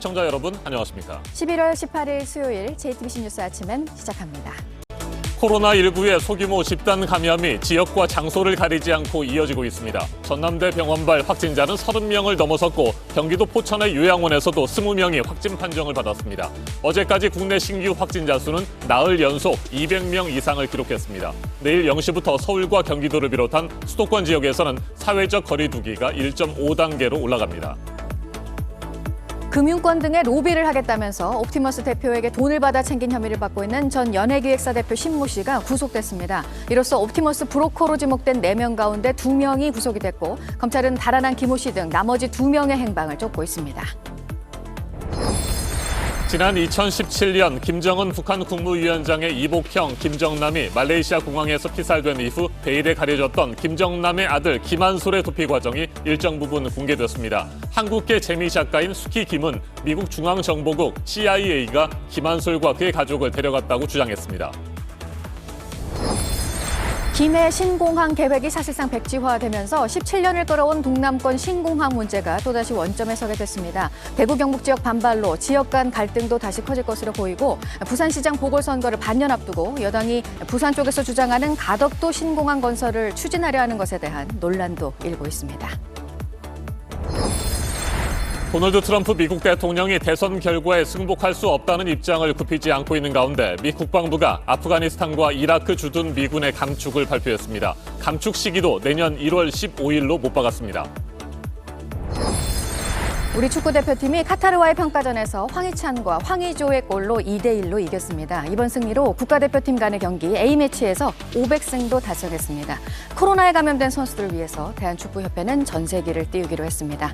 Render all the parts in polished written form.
시청자 여러분 안녕하십니까? 11월 18일 수요일 JTBC 뉴스 아침은 시작합니다. 코로나19의 소규모 집단 감염이 지역과 장소를 가리지 않고 이어지고 있습니다. 전남대 병원발 확진자는 30명을 넘어섰고 경기도 포천의 요양원에서도 20명이 확진 판정을 받았습니다. 어제까지 국내 신규 확진자 수는 나흘 연속 200명 이상을 기록했습니다. 내일 0시부터 서울과 경기도를 비롯한 수도권 지역에서는 사회적 거리 두기가 1.5단계로 올라갑니다. 금융권 등의 로비를 하겠다면서 옵티머스 대표에게 돈을 받아 챙긴 혐의를 받고 있는 전 연예기획사 대표 신모 씨가 구속됐습니다. 이로써 옵티머스 브로커로 지목된 4명 가운데 2명이 구속이 됐고 검찰은 달아난 김모 씨 등 나머지 2명의 행방을 쫓고 있습니다. 지난 2017년 김정은 북한 국무위원장의 이복형 김정남이 말레이시아 공항에서 피살된 이후 베일에 가려졌던 김정남의 아들 김한솔의 도피 과정이 일정 부분 공개됐습니다. 한국계 재미 작가인 수키 김은 미국 중앙정보국 CIA가 김한솔과 그의 가족을 데려갔다고 주장했습니다. 김해 신공항 계획이 사실상 백지화되면서 17년을 끌어온 동남권 신공항 문제가 또다시 원점에 서게 됐습니다. 대구 경북 지역 반발로 지역 간 갈등도 다시 커질 것으로 보이고 부산시장 보궐선거를 반년 앞두고 여당이 부산 쪽에서 주장하는 가덕도 신공항 건설을 추진하려 하는 것에 대한 논란도 일고 있습니다. 도널드 트럼프 미국 대통령이 대선 결과에 승복할 수 없다는 입장을 굽히지 않고 있는 가운데 미 국방부가 아프가니스탄과 이라크 주둔 미군의 감축을 발표했습니다. 감축 시기도 내년 1월 15일로 못 박았습니다. 우리 축구대표팀이 카타르와의 평가전에서 황희찬과 황의조의 골로 2대1로 이겼습니다. 이번 승리로 국가대표팀 간의 경기 A매치에서 500승도 달성했습니다. 코로나에 감염된 선수들을 위해서 대한축구협회는 전세기를 띄우기로 했습니다.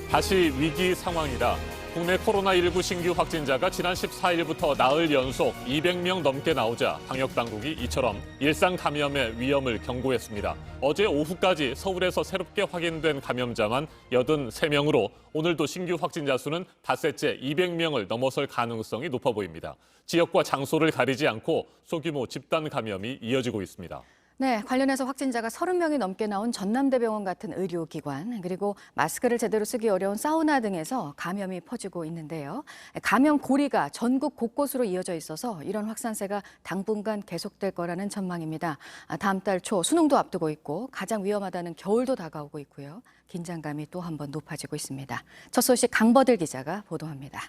다시 위기 상황이다. 국내 코로나19 신규 확진자가 지난 14일부터 나흘 연속 200명 넘게 나오자 방역당국이 이처럼 일상 감염의 위험을 경고했습니다. 어제 오후까지 서울에서 새롭게 확인된 감염자만 83명으로 오늘도 신규 확진자 수는 닷새째 200명을 넘어설 가능성이 높아 보입니다. 지역과 장소를 가리지 않고 소규모 집단 감염이 이어지고 있습니다. 네, 관련해서 확진자가 30명이 넘게 나온 전남대병원 같은 의료기관, 그리고 마스크를 제대로 쓰기 어려운 사우나 등에서 감염이 퍼지고 있는데요. 감염 고리가 전국 곳곳으로 이어져 있어서 이런 확산세가 당분간 계속될 거라는 전망입니다. 다음 달 초 수능도 앞두고 있고 가장 위험하다는 겨울도 다가오고 있고요. 긴장감이 또 한 번 높아지고 있습니다. 첫 소식 강버들 기자가 보도합니다.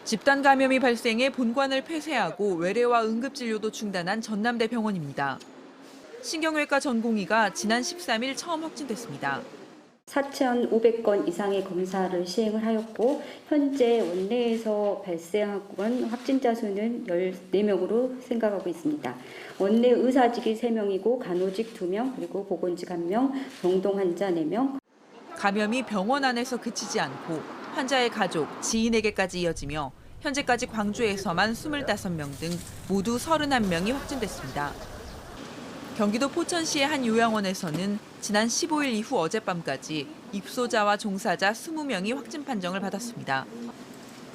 집단 감염이 발생해 본관을 폐쇄하고 외래와 응급진료도 중단한 전남대 병원입니다. 신경외과 전공의가 지난 13일 처음 확진됐습니다. 4,500건 이상의 검사를 시행을 하였고 현재 원내에서 발생한 확진자 수는 14명으로 생각하고 있습니다. 원내 의사직이 3명이고 간호직 2명, 그리고 보건직 1명, 병동 환자 4명. 감염이 병원 안에서 그치지 않고 환자의 가족, 지인에게까지 이어지며 현재까지 광주에서만 25명 등 모두 31명이 확진됐습니다. 경기도 포천시의 한 요양원에서는 지난 15일 이후 어젯밤까지 입소자와 종사자 20명이 확진 판정을 받았습니다.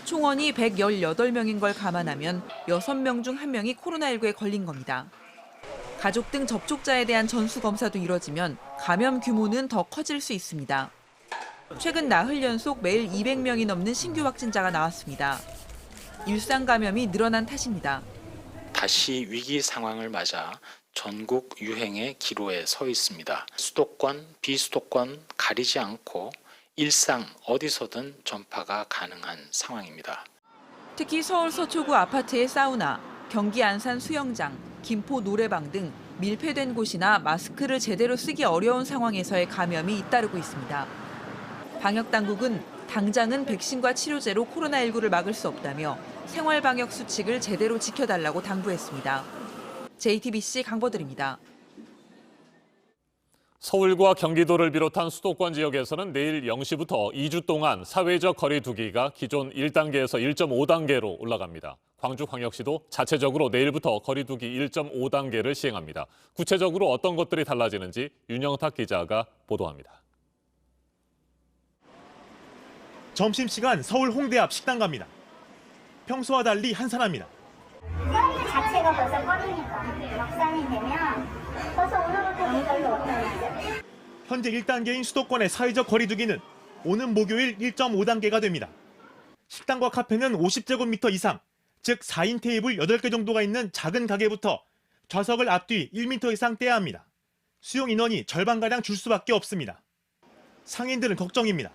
총원이 118명인 걸 감안하면 6명 중 1명이 코로나19에 걸린 겁니다. 가족 등 접촉자에 대한 전수검사도 이뤄지면 감염 규모는 더 커질 수 있습니다. 최근 나흘 연속 매일 200명이 넘는 신규 확진자가 나왔습니다. 일상 감염이 늘어난 탓입니다. 다시 위기 상황을 맞아 전국 유행의 기로에 서 있습니다. 수도권, 비수도권 가리지 않고 일상 어디서든 전파가 가능한 상황입니다. 특히 서울 서초구 아파트의 사우나, 경기 안산 수영장, 김포 노래방 등 밀폐된 곳이나 마스크를 제대로 쓰기 어려운 상황에서의 감염이 잇따르고 있습니다. 방역당국은 당장은 백신과 치료제로 코로나19를 막을 수 없다며 생활방역 수칙을 제대로 지켜달라고 당부했습니다. JTBC 강버들입니다. 서울과 경기도를 비롯한 수도권 지역에서는 내일 0시부터 2주 동안 사회적 거리 두기가 기존 1단계에서 1.5단계로 올라갑니다. 광주광역시도 자체적으로 내일부터 거리 두기 1.5단계를 시행합니다. 구체적으로 어떤 것들이 달라지는지 윤영탁 기자가 보도합니다. 점심시간 서울 홍대 앞 식당 갑니다. 평소와 달리 한산합니다. 사람들 자체가 벌써 꺼리니까 막산이 되면 벌써 오늘부터 별로 없어요. 현재 1단계인 수도권의 사회적 거리두기는 오는 목요일 1.5단계가 됩니다. 식당과 카페는 50제곱미터 이상, 즉 4인 테이블 8개 정도가 있는 작은 가게부터 좌석을 앞뒤 1m 이상 떼야 합니다. 수용 인원이 절반가량 줄 수밖에 없습니다. 상인들은 걱정입니다.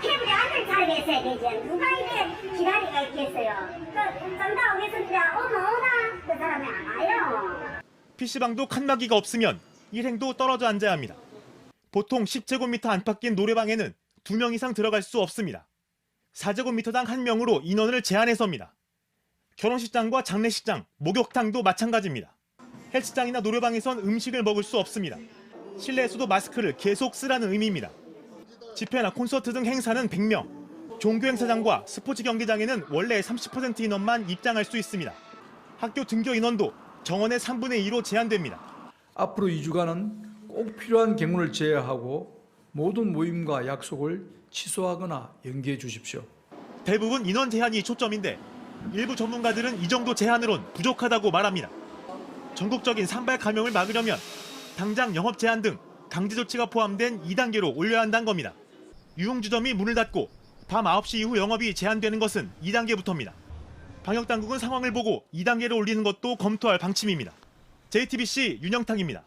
테이블에 앉을 자리가 있어야 되지. 누가 이렇게 기다리가 있겠어요. 좀 더 오겠습니다. 오나 그 사람이 안 와요. PC방도 칸막이가 없으면 일행도 떨어져 앉아야 합니다. 보통 10제곱미터 안팎인 노래방에는 2명 이상 들어갈 수 없습니다. 4제곱미터당 1명으로 인원을 제한해서입니다. 결혼식장과 장례식장, 목욕탕도 마찬가지입니다. 헬스장이나 노래방에선 음식을 먹을 수 없습니다. 실내에서도 마스크를 계속 쓰라는 의미입니다. 집회나 콘서트 등 행사는 100명, 종교행사장과 스포츠 경기장에는 원래 30% 인원만 입장할 수 있습니다. 학교 등교 인원도 정원의 3분의 2로 제한됩니다. 앞으로 2주간은 꼭 필요한 경우를 제외하고 모든 모임과 약속을 취소하거나 연기해 주십시오. 대부분 인원 제한이 초점인데 일부 전문가들은 이 정도 제한으론 부족하다고 말합니다. 전국적인 산발 감염을 막으려면 당장 영업 제한 등 강제 조치가 포함된 2단계로 올려야 한다는 겁니다. 유흥주점이 문을 닫고 밤 9시 이후 영업이 제한되는 것은 2단계부터입니다. 방역당국은 상황을 보고 2단계를 올리는 것도 검토할 방침입니다. JTBC 윤영탁입니다.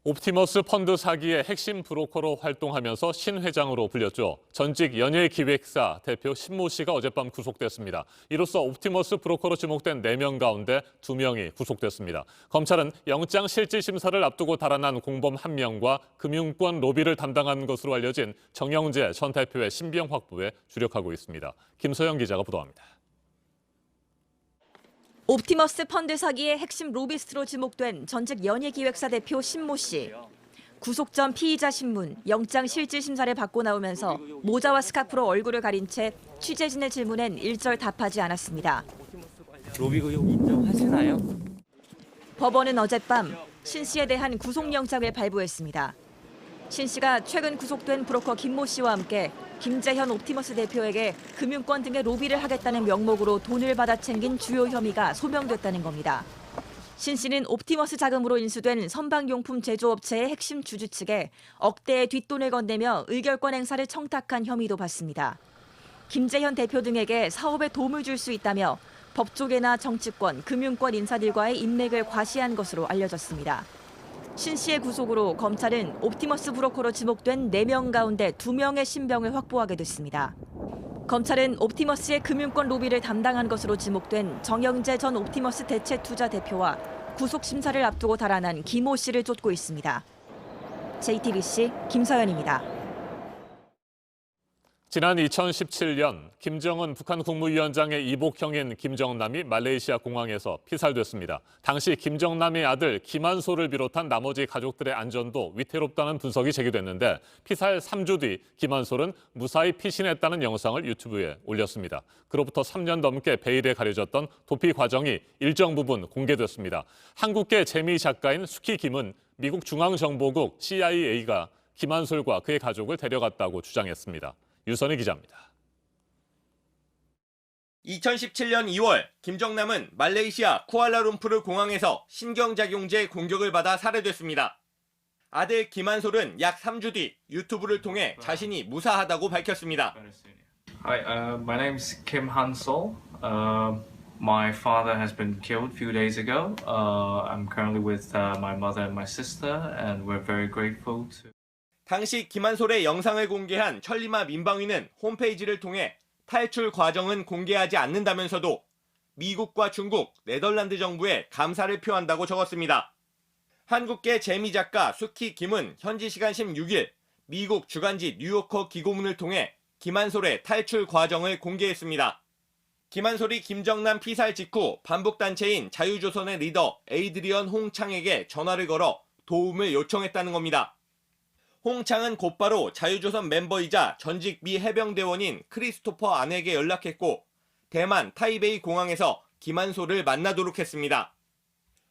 옵티머스 펀드 사기의 핵심 브로커로 활동하면서 신 회장으로 불렸죠. 전직 연예기획사 대표 신모 씨가 어젯밤 구속됐습니다. 이로써 옵티머스 브로커로 지목된 4명 가운데 2명이 구속됐습니다. 검찰은 영장 실질 심사를 앞두고 달아난 공범 1명과 금융권 로비를 담당한 것으로 알려진 정영재 전 대표의 신병 확보에 주력하고 있습니다. 김소영 기자가 보도합니다. 옵티머스 펀드 사기의 핵심 로비스트로 지목된 전직 연예기획사 대표 신모 씨. 구속 전 피의자 신문, 영장 실질 심사를 받고 나오면서 모자와 스카프로 얼굴을 가린 채 취재진의 질문엔 일절 답하지 않았습니다. 로비 의혹 인정하시나요? 법원은 어젯밤 신 씨에 대한 구속영장을 발부했습니다. 신 씨가 최근 구속된 브로커 김모 씨와 함께 김재현 옵티머스 대표에게 금융권 등의 로비를 하겠다는 명목으로 돈을 받아 챙긴 주요 혐의가 소명됐다는 겁니다. 신 씨는 옵티머스 자금으로 인수된 선박용품 제조업체의 핵심 주주 측에 억대의 뒷돈을 건네며 의결권 행사를 청탁한 혐의도 받습니다. 김재현 대표 등에게 사업에 도움을 줄 수 있다며 법조계나 정치권, 금융권 인사들과의 인맥을 과시한 것으로 알려졌습니다. 신 씨의 구속으로 검찰은 옵티머스 브로커로 지목된 4명 가운데 2명의 신병을 확보하게 됐습니다. 검찰은 옵티머스의 금융권 로비를 담당한 것으로 지목된 정영재 전 옵티머스 대체투자 대표와 구속 심사를 앞두고 달아난 김모 씨를 쫓고 있습니다. JTBC 김서연입니다. 지난 2017년 김정은 북한 국무위원장의 이복형인 김정남이 말레이시아 공항에서 피살됐습니다. 당시 김정남의 아들 김한소를 비롯한 나머지 가족들의 안전도 위태롭다는 분석이 제기됐는데 피살 3주 뒤 김한솔은 무사히 피신했다는 영상을 유튜브에 올렸습니다. 그로부터 3년 넘게 베일에 가려졌던 도피 과정이 일정 부분 공개됐습니다. 한국계 재미 작가인 수키 김은 미국 중앙정보국 CIA가 김한솔과 그의 가족을 데려갔다고 주장했습니다. 유선희 기자입니다. 2017년 2월 김정남은 말레이시아 쿠알라룸푸르 공항에서 신경작용제 공격을 받아 살해됐습니다. 아들 김한솔은 약 3주 뒤 유튜브를 통해 자신이 무사하다고 밝혔습니다. Hi, my name's Kim Han-sol. My father has been killed a few days ago. I'm currently with my mother and my sister, and we're very grateful to. 당시 김한솔의 영상을 공개한 천리마 민방위는 홈페이지를 통해 탈출 과정은 공개하지 않는다면서도 미국과 중국, 네덜란드 정부에 감사를 표한다고 적었습니다. 한국계 재미작가 수키 김은 현지 시간 16일 미국 주간지 뉴요커 기고문을 통해 김한솔의 탈출 과정을 공개했습니다. 김한솔이 김정남 피살 직후 반북단체인 자유조선의 리더 에이드리언 홍창에게 전화를 걸어 도움을 요청했다는 겁니다. 홍창은 곧바로 자유조선 멤버이자 전직 미 해병대원인 크리스토퍼 안에게 연락했고 대만 타이베이 공항에서 김한솔을 만나도록 했습니다.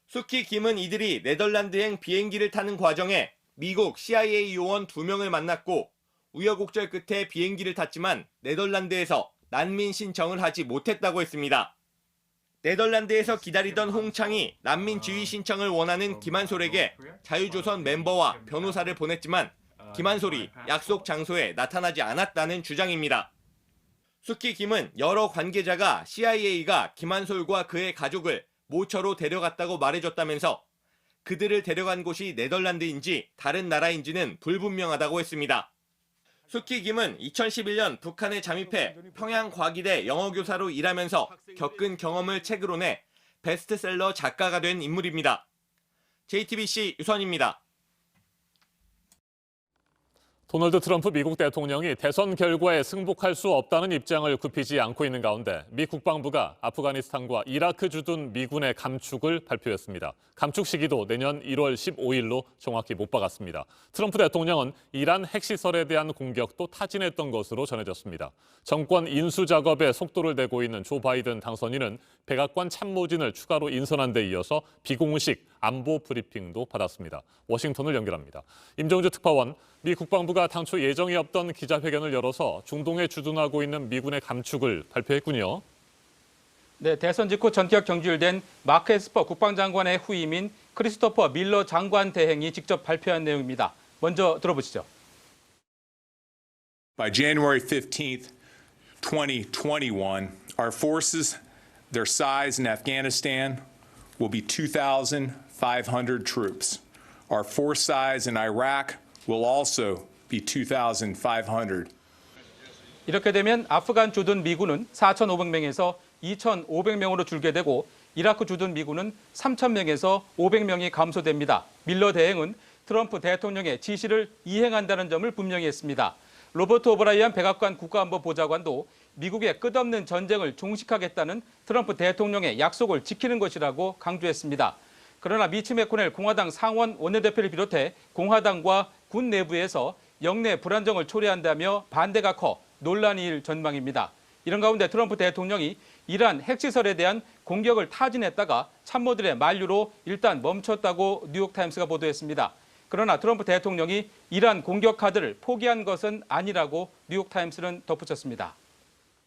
수키 김은 이들이 네덜란드행 비행기를 타는 과정에 미국 CIA 요원 2명을 만났고 우여곡절 끝에 비행기를 탔지만 네덜란드에서 난민 신청을 하지 못했다고 했습니다. 네덜란드에서 기다리던 홍창이 난민 지위 신청을 원하는 김한솔에게 자유조선 멤버와 변호사를 보냈지만 김한솔이 약속 장소에 나타나지 않았다는 주장입니다. 숙희 김은 여러 관계자가 CIA가 김한솔과 그의 가족을 모처로 데려갔다고 말해줬다면서 그들을 데려간 곳이 네덜란드인지 다른 나라인지는 불분명하다고 했습니다. 숙희 김은 2011년 북한에 잠입해 평양과기대 영어교사로 일하면서 겪은 경험을 책으로 내 베스트셀러 작가가 된 인물입니다. JTBC 유선입니다. 도널드 트럼프 미국 대통령이 대선 결과에 승복할 수 없다는 입장을 굽히지 않고 있는 가운데 미 국방부가 아프가니스탄과 이라크 주둔 미군의 감축을 발표했습니다. 감축 시기도 내년 1월 15일로 정확히 못 박았습니다. 트럼프 대통령은 이란 핵시설에 대한 공격도 타진했던 것으로 전해졌습니다. 정권 인수 작업에 속도를 내고 있는 조 바이든 당선인은 백악관 참모진을 추가로 인선한 데 이어서 비공식 안보 브리핑도 받았습니다. 워싱턴을 연결합니다. 임정주 특파원, 미 국방부가 당초 예정이 없던 기자회견을 열어서 중동에 주둔하고 있는 미군의 감축을 발표했군요. 네, 대선 직후 전격 경질된 마크 에스퍼 국방장관의 후임인 크리스토퍼 밀러 장관 대행이 직접 발표한 내용입니다. 먼저 들어보시죠. By January 15th, 2021, our forces, their size in Afghanistan will be 2,500 troops. Our force size in Iraq will also be 2,500. 이렇게 되면 아프간 주둔 미군은 4,500명에서 2,500명으로 줄게 되고 이라크 주둔 미군은 3,000명에서 500명이 감소됩니다. 밀러 대행은 트럼프 대통령의 지시를 이행한다는 점을 분명히 했습니다. 로버트 오브라이언 백악관 국가안보보좌관도 미국의 끝없는 전쟁을 종식하겠다는 트럼프 대통령의 약속을 지키는 것이라고 강조했습니다. 그러나 미치 매코넬 공화당 상원 원내대표를 비롯해 공화당과 군 내부에서 영내 불안정을 초래한다며 반대가 커 논란이 일 전망입니다. 이런 가운데 트럼프 대통령이 이란 핵시설에 대한 공격을 타진했다가 참모들의 만류로 일단 멈췄다고 뉴욕타임스가 보도했습니다. 그러나 트럼프 대통령이 이란 공격 카드를 포기한 것은 아니라고 뉴욕타임스는 덧붙였습니다.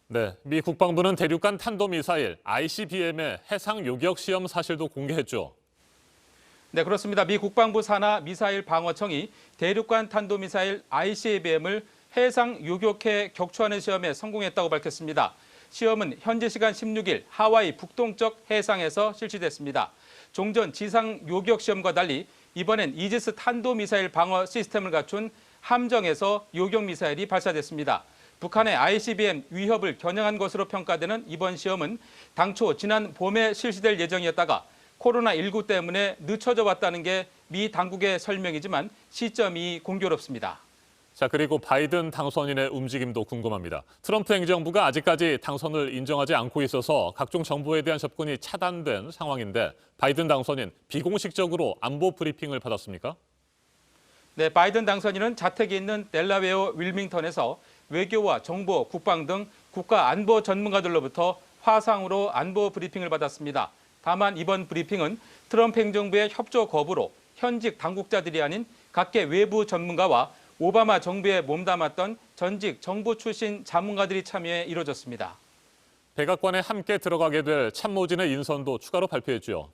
네, 미 국방부는 대륙간 탄도미사일 ICBM의 해상 요격 시험 사실도 공개했죠. 네, 그렇습니다. 미 국방부 산하 미사일 방어청이 대륙간 탄도미사일 ICBM을 해상 요격해 격추하는 시험에 성공했다고 밝혔습니다. 시험은 현지 시간 16일 하와이 북동쪽 해상에서 실시됐습니다. 종전 지상 요격 시험과 달리 이번엔 이지스 탄도미사일 방어 시스템을 갖춘 함정에서 요격 미사일이 발사됐습니다. 북한의 ICBM 위협을 겨냥한 것으로 평가되는 이번 시험은 당초 지난 봄에 실시될 예정이었다가 코로나19 때문에 늦춰져 왔다는 게 미 당국의 설명이지만 시점이 공교롭습니다. 자, 그리고 바이든 당선인의 움직임도 궁금합니다. 트럼프 행정부가 아직까지 당선을 인정하지 않고 있어서 각종 정보에 대한 접근이 차단된 상황인데 바이든 당선인 비공식적으로 안보 브리핑을 받았습니까? 네, 바이든 당선인은 자택이 있는 델라웨어 윌밍턴에서 외교와 정보, 국방 등 국가 안보 전문가들로부터 화상으로 안보 브리핑을 받았습니다. 다만 이번 브리핑은 트럼프 행정부의 협조 거부로 현직 당국자들이 아닌 각계 외부 전문가와 오바마 정부에 몸담았던 전직 정부 출신 자문가들이 참여해 이뤄졌습니다. 백악관에 함께 들어가게 될 참모진의 인선도 추가로 발표했죠.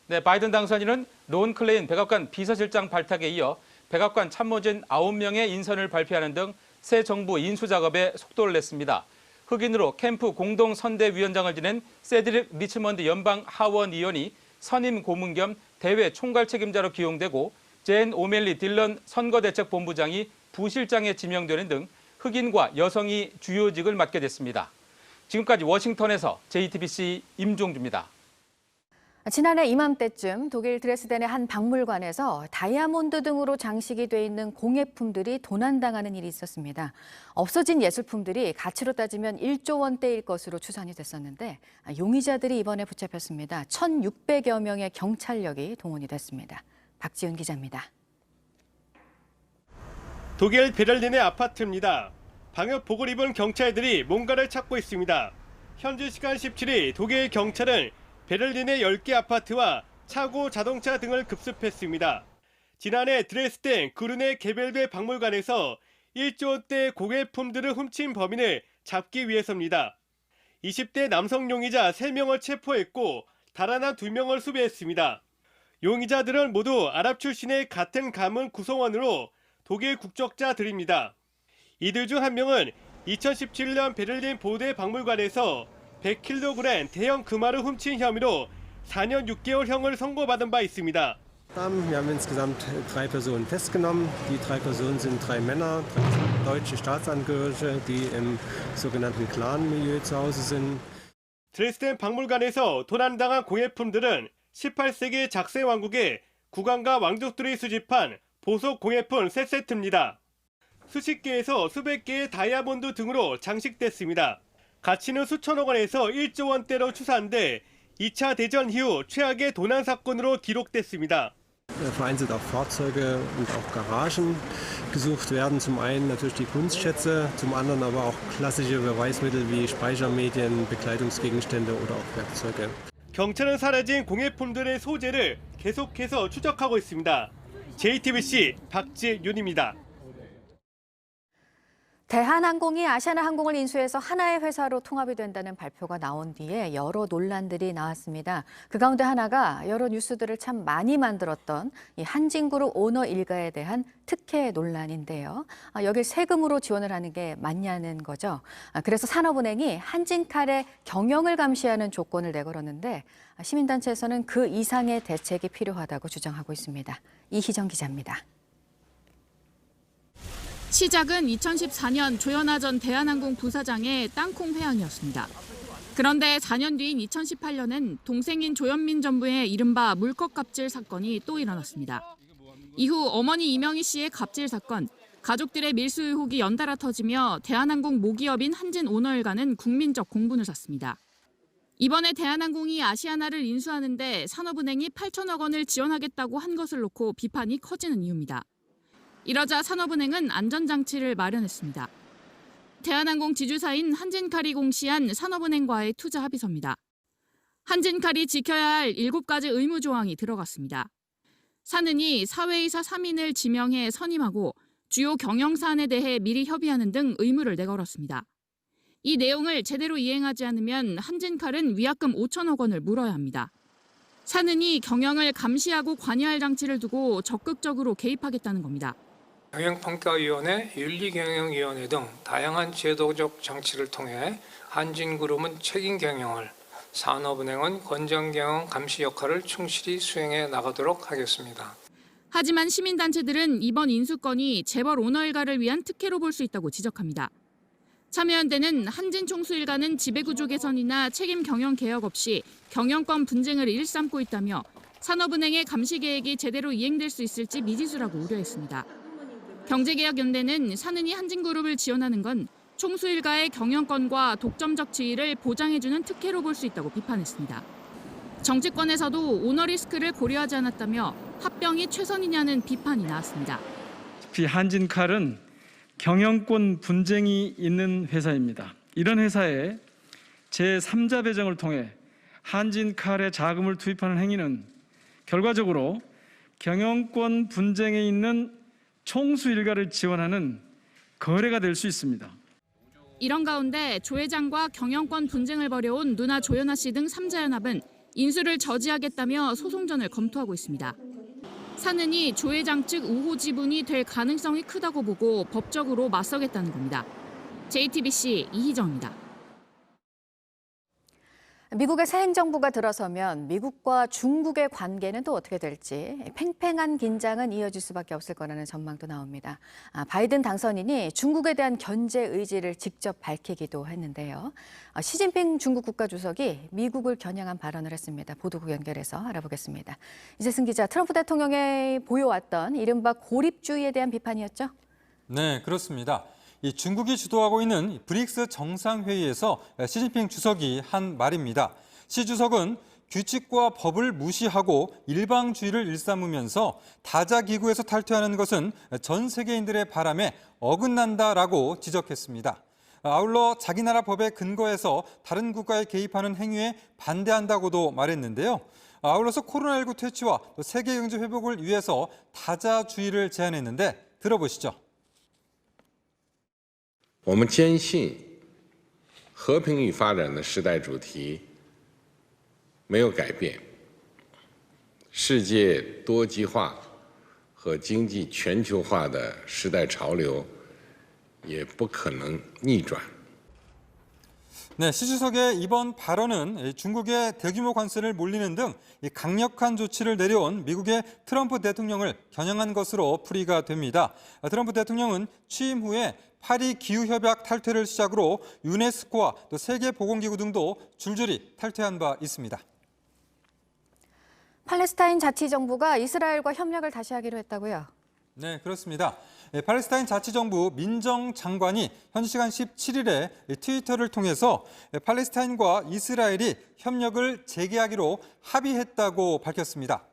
네, 바이든 당선인은 론 클레인 백악관 비서실장 발탁에 이어 백악관 참모진 9명의 인선을 발표하는 등 새 정부 인수 작업에 속도를 냈습니다. 흑인으로 캠프 공동선대위원장을 지낸 세드릭 리치먼드 연방 하원 의원이 선임 고문 겸 대외 총괄 책임자로 기용되고 젠 오멜리 딜런 선거대책본부장이 부실장에 지명되는 등 흑인과 여성이 주요직을 맡게 됐습니다. 지금까지 워싱턴에서 JTBC 임종주입니다. 지난해 이맘때쯤 독일 드레스덴의 한 박물관에서 다이아몬드 등으로 장식이 돼 있는 공예품들이 도난당하는 일이 있었습니다. 없어진 예술품들이 가치로 따지면 1조 원대일 것으로 추산이 됐었는데 용의자들이 이번에 붙잡혔습니다. 1,600여 명의 경찰력이 동원이 됐습니다. 박지훈 기자입니다. 독일 베를린의 아파트입니다. 방역복을 입은 경찰들이 뭔가를 찾고 있습니다. 현지 시간 17일 독일 경찰은 베를린의 10개 아파트와 차고 자동차 등을 급습했습니다. 지난해 드레스덴 그룬의 게벨베 박물관에서 1조 원대 공예품들을 훔친 범인을 잡기 위해서입니다. 20대 남성 용의자 3명을 체포했고 달아난 2명을 수배했습니다. 용의자들은 모두 아랍 출신의 같은 가문 구성원으로 독일 국적자들입니다. 이들 중 한 명은 2017년 베를린 보대 박물관에서 100kg 대형 금화를 훔친 혐의로 4년 6개월형을 선고받은 바 있습니다. Wir haben insgesamt 3 Personen festgenommen. Die 3 Personen sind 3 Männer, 3 deutsche Staatsangehörige, die im sogenannten Clan-Milieu zu Hause sind. 드레스덴 박물관에서 도난당한 공예품들은 18세기 작세 왕국의 국왕과 왕족들이 수집한 보석 공예품 3세트입니다. 수십 개에서 수백 개의 다이아몬드 등으로 장식됐습니다. 가치는 수천억 원에서 1조 원대로 추산돼 2차 대전 이후 최악의 도난 사건으로 기록됐습니다. Vereinzelt auch Fahrzeuge und auch Garagen gesucht werden. Zum einen natürlich die Kunstschätze, zum anderen aber auch klassische Beweismittel wie Speichermedien, Bekleidungsgegenstände oder auch Werkzeuge. 경찰은 사라진 공예품들의 소재를 계속해서 추적하고 있습니다. JTBC 박지윤입니다. 대한항공이 아시아나항공을 인수해서 하나의 회사로 통합이 된다는 발표가 나온 뒤에 여러 논란들이 나왔습니다. 그 가운데 하나가 여러 뉴스들을 참 많이 만들었던 이 한진그룹 오너 일가에 대한 특혜 논란인데요. 여길 세금으로 지원을 하는 게 맞냐는 거죠. 그래서 산업은행이 한진칼의 경영을 감시하는 조건을 내걸었는데 시민단체에서는 그 이상의 대책이 필요하다고 주장하고 있습니다. 이희정 기자입니다. 시작은 2014년 조현아 전 대한항공 부사장의 땅콩 회항이었습니다. 그런데 4년 뒤인 2018년엔 동생인 조현민 전부의 이른바 물컵 갑질 사건이 또 일어났습니다. 이후 어머니 이명희 씨의 갑질 사건, 가족들의 밀수 의혹이 연달아 터지며 대한항공 모기업인 한진 오너일가는 국민적 공분을 샀습니다. 이번에 대한항공이 아시아나를 인수하는데 산업은행이 8천억 원을 지원하겠다고 한 것을 놓고 비판이 커지는 이유입니다. 이러자 산업은행은 안전장치를 마련했습니다. 대한항공 지주사인 한진칼이 공시한 산업은행과의 투자 합의서입니다. 한진칼이 지켜야 할 7가지 의무 조항이 들어갔습니다. 사는이 사회이사 3인을 지명해 선임하고 주요 경영사안에 대해 미리 협의하는 등 의무를 내걸었습니다. 이 내용을 제대로 이행하지 않으면 한진칼은 위약금 5천억 원을 물어야 합니다. 사는이 경영을 감시하고 관여할 장치를 두고 적극적으로 개입하겠다는 겁니다. 경영평가위원회, 윤리경영위원회 등 다양한 제도적 장치를 통해 한진그룹은 책임 경영을, 산업은행은 건전경영 감시 역할을 충실히 수행해 나가도록 하겠습니다. 하지만 시민단체들은 이번 인수건이 재벌 오너일가를 위한 특혜로 볼 수 있다고 지적합니다. 참여연대는 한진총수일가는 지배구조 개선이나 책임 경영 개혁 없이 경영권 분쟁을 일삼고 있다며 산업은행의 감시 계획이 제대로 이행될 수 있을지 미지수라고 우려했습니다. 경제개혁연대는 사는이 한진그룹을 지원하는 건 총수일가의 경영권과 독점적 지위를 보장해주는 특혜로 볼 수 있다고 비판했습니다. 정치권에서도 오너 리스크를 고려하지 않았다며 합병이 최선이냐는 비판이 나왔습니다. 한진칼은 경영권 분쟁이 있는 회사입니다. 이런 회사에 제3자 배정을 통해 한진칼에 자금을 투입하는 행위는 결과적으로 경영권 분쟁에 있는 총수 일가를 지원하는 거래가 될 수 있습니다. 이런 가운데 조 회장과 경영권 분쟁을 벌여온 누나 조현아 씨 등 3자연합은 인수를 저지하겠다며 소송전을 검토하고 있습니다. 사는이 조 회장 측 우호 지분이 될 가능성이 크다고 보고 법적으로 맞서겠다는 겁니다. JTBC 이희정입니다. 미국의 새 행정부가 들어서면 미국과 중국의 관계는 또 어떻게 될지 팽팽한 긴장은 이어질 수밖에 없을 거라는 전망도 나옵니다. 바이든 당선인이 중국에 대한 견제 의지를 직접 밝히기도 했는데요. 시진핑 중국 국가주석이 미국을 겨냥한 발언을 했습니다. 보도국 연결해서 알아보겠습니다. 이재승 기자, 트럼프 대통령이 보여왔던 이른바 고립주의에 대한 비판이었죠? 네, 그렇습니다. 이 중국이 주도하고 있는 브릭스 정상회의에서 시진핑 주석이 한 말입니다. 시 주석은 규칙과 법을 무시하고 일방주의를 일삼으면서 다자기구에서 탈퇴하는 것은 전 세계인들의 바람에 어긋난다라고 지적했습니다. 아울러 자기 나라 법에 근거해서 다른 국가에 개입하는 행위에 반대한다고도 말했는데요. 아울러서 코로나19 퇴치와 세계 경제 회복을 위해서 다자주의를 제안했는데 들어보시죠. 我们坚信和平与发展的时代主题没有改变，世界多极化和经济全球化的时代潮流也不可能逆转。 네, 시 주석의 이번 발언은 중국의 대규모 관세를 몰리는 등 강력한 조치를 내려온 미국의 트럼프 대통령을 겨냥한 것으로 풀이가 됩니다. 트럼프 대통령은 취임 후에 파리 기후협약 탈퇴를 시작으로 유네스코와 또 세계보건기구 등도 줄줄이 탈퇴한 바 있습니다. 팔레스타인 자치정부가 이스라엘과 협력을 다시 하기로 했다고요? 네, 그렇습니다. 팔레스타인 자치정부 민정장관이 현지 시간 17일에 트위터를 통해서 팔레스타인과 이스라엘이 협력을 재개하기로 합의했다고 밝혔습니다.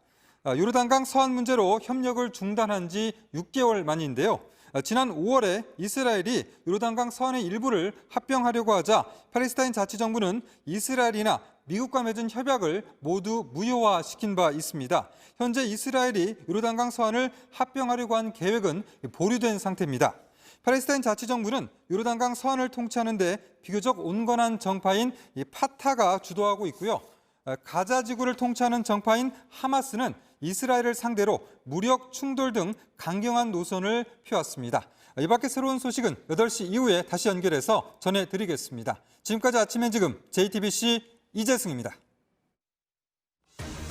요르단강 서안 문제로 협력을 중단한 지 6개월 만인데요. 지난 5월에 이스라엘이 요르단강 서안의 일부를 합병하려고 하자 팔레스타인 자치정부는 이스라엘이나 미국과 맺은 협약을 모두 무효화시킨 바 있습니다. 현재 이스라엘이 요르단강 서안을 합병하려고 한 계획은 보류된 상태입니다. 팔레스타인 자치정부는 요르단강 서안을 통치하는 데 비교적 온건한 정파인 파타가 주도하고 있고요. 가자 지구를 통치하는 정파인 하마스는 이스라엘을 상대로 무력 충돌 등 강경한 노선을 펴왔습니다. 이 밖에 새로운 소식은 8시 이후에 다시 연결해서 전해드리겠습니다. 지금까지 아침엔 지금 JTBC 이재승입니다.